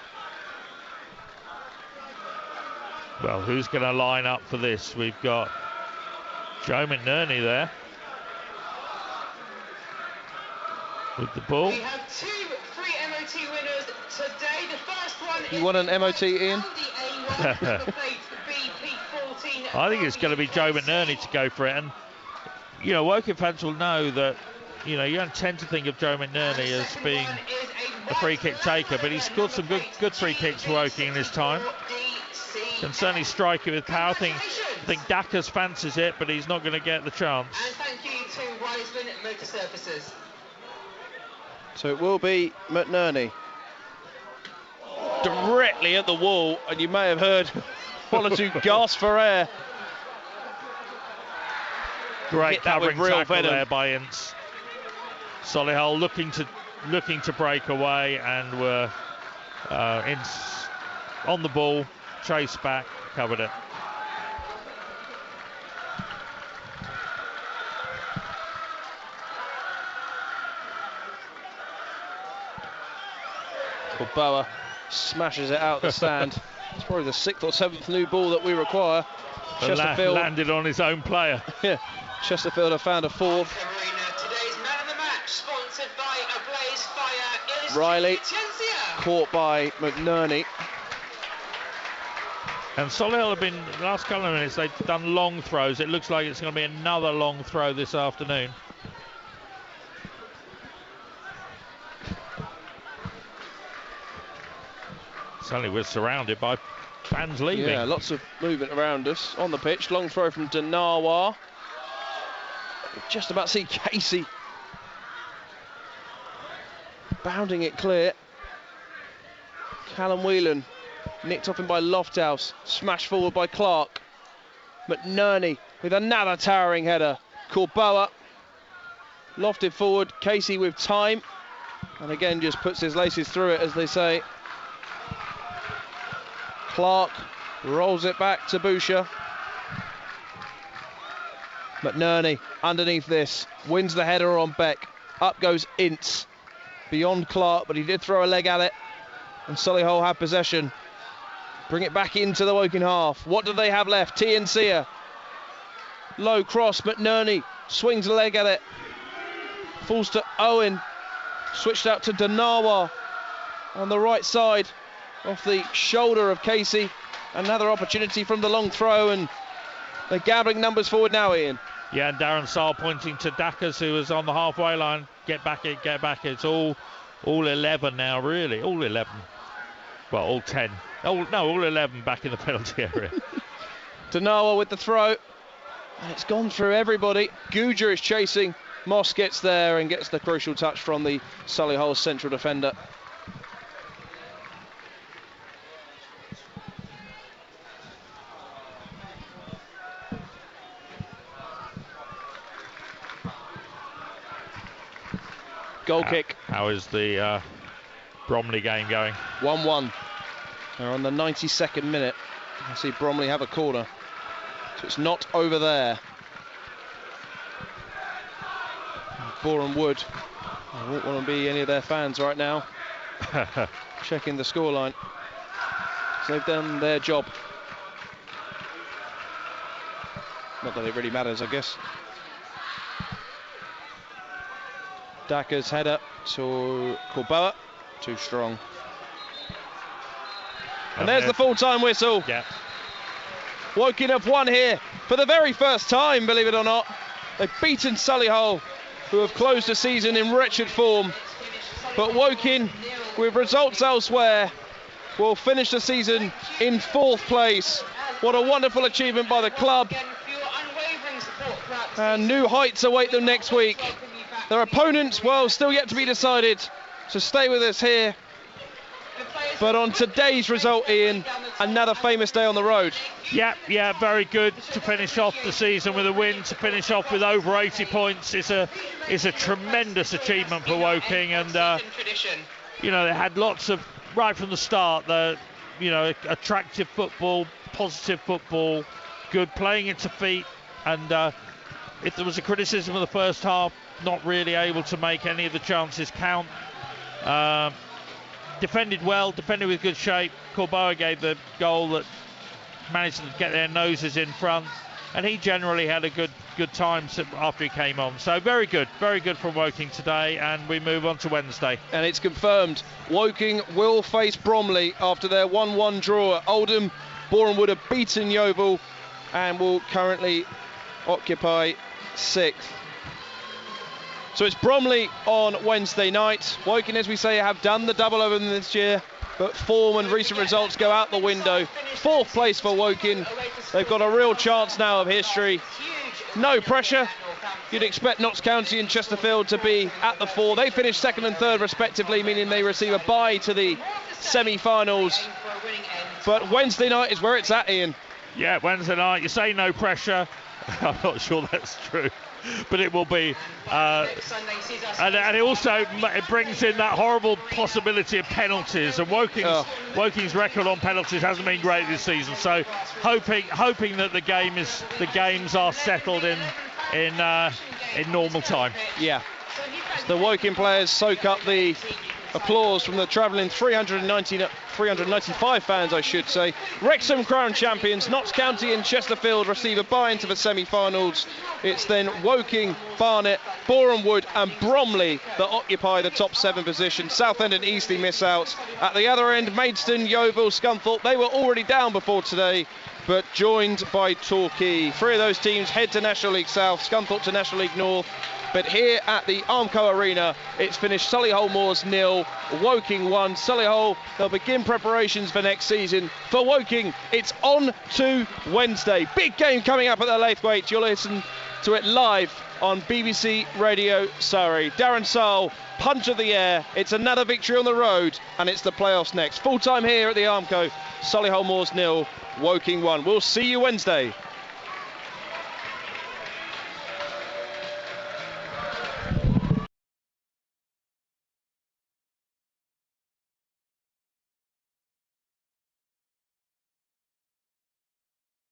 Well, who's going to line up for this? We've got Joe McNerney there with the ball. We have three MOT winners today. The first one you want an MOT, Ian? I think it's going to be Joe McNerney to go for it. And, Woking fans will know that, you don't tend to think of Joe McNerney as being the free kick taker, but he's scored some good free kicks for Woking in his time. Can certainly strike it with power. I think Dackers fancies it, but he's not going to get the chance. And thank you to Wiseman Motor Surfaces. So it will be McNerney. Directly at the wall, and you may have heard one or two gasps for air. Great covering tackle there by Ince. Solihull looking to break away, and were Ince on the ball, chased back, covered it. Boa smashes it out the stand. It's probably the 6th or 7th new ball that we require. Chesterfield landed on his own player. Yeah, Chesterfield have found a 4th. Today's man of the match, sponsored by Ablaze Fire. Riley caught by McNerney. And Solihull have been, the last couple of minutes, they've done long throws. It looks like it's going to be another long throw this afternoon. Suddenly we're surrounded by fans leaving. Yeah, lots of movement around us on the pitch. Long throw from Denawa. Just about to see Casey bounding it clear. Callum Whelan nicked off him by Lofthouse. Smashed forward by Clark. McNerney with another towering header. Corboa lofted forward. Casey with time. And again just puts his laces through it, as they say. Clark rolls it back to Boucher. McNerney underneath this, wins the header on Beck. Up goes Ince, beyond Clark, but he did throw a leg at it. And Solihull have possession. Bring it back into the Woking half. What do they have left? Tiensia. Low cross, McNerney swings a leg at it. Falls to Owen. Switched out to Denawa on the right side. Off the shoulder of Casey. Another opportunity from the long throw, and they're gathering numbers forward now, Ian. Yeah, and Darren Saal pointing to Dackers, who was on the halfway line. Get back it, get back it. It's all 11 now, really. All 11. Well, all 10. Oh, no, all 11 back in the penalty area. Denawa with the throw. And it's gone through everybody. Guja is chasing. Moss gets there and gets the crucial touch from the Solihull central defender. Goal kick. How is the Bromley game going? 1-1. They're on the 92nd minute. I see Bromley have a corner. So it's not over there. Boreham Wood. I won't want to be any of their fans right now. Checking the scoreline. So they've done their job. Not that it really matters, I guess. Dacker's header to Corboa. Too strong. And there's the full-time whistle. Yeah. Woking have won here for the very first time, believe it or not. They've beaten Solihull, who have closed the season in wretched form. But Woking, with results elsewhere, will finish the season in 4th place. What a wonderful achievement by the club. And new heights await them next week. Their opponents, well, still yet to be decided. So stay with us here. But on today's result, Ian, another famous day on the road. Yeah, very good to finish off the season with a win, to finish off with over 80 points. It's a tremendous achievement for Woking, and you know, they had lots of, right from the start, attractive football, positive football, good playing into feet, and if there was a criticism of the first half, not really able to make any of the chances count. Defended well, defended with good shape. Corboa gave the goal that managed to get their noses in front, and he generally had a good time after he came on. So very good from Woking today, and we move on to Wednesday. And it's confirmed, Woking will face Bromley after their 1-1 draw at Oldham. Boreham Wood have beaten Yeovil and will currently occupy 6th. So it's Bromley on Wednesday night. Woking, as we say, have done the double over them this year, but form and recent results go out the window. 4th place for Woking. They've got a real chance now of history. No pressure. You'd expect Notts County and Chesterfield to be at the 4. They finished 2nd and 3rd respectively, meaning they receive a bye to the semi-finals. But Wednesday night is where it's at, Ian. Yeah, Wednesday night. You say no pressure. I'm not sure that's true, but it will be. And it brings in that horrible possibility of penalties. And Woking's record on penalties hasn't been great this season. So hoping that the games are settled in normal time. Yeah. So the Woking players soak up the applause from the travelling 395 fans, I should say. Wrexham crown champions. Notts County and Chesterfield receive a bye into the semi-finals. It's then Woking, Barnet, Boreham Wood and Bromley that occupy the top 7 positions. Southend and Eastleigh miss out. At the other end, Maidstone, Yeovil, Scunthorpe, they were already down before today, but joined by Torquay. 3 of those teams head to National League South, Scunthorpe to National League North. But here at the Armco Arena, it's finished Solihull Moors 0, Woking 1. Solihull, they'll begin preparations for next season. For Woking, it's on to Wednesday. Big game coming up at the Laithwaite. You'll listen to it live on BBC Radio Surrey. Darren Sarll, punch of the air. It's another victory on the road, and it's the playoffs next. Full time here at the Armco. Solihull Moors 0, Woking 1. We'll see you Wednesday.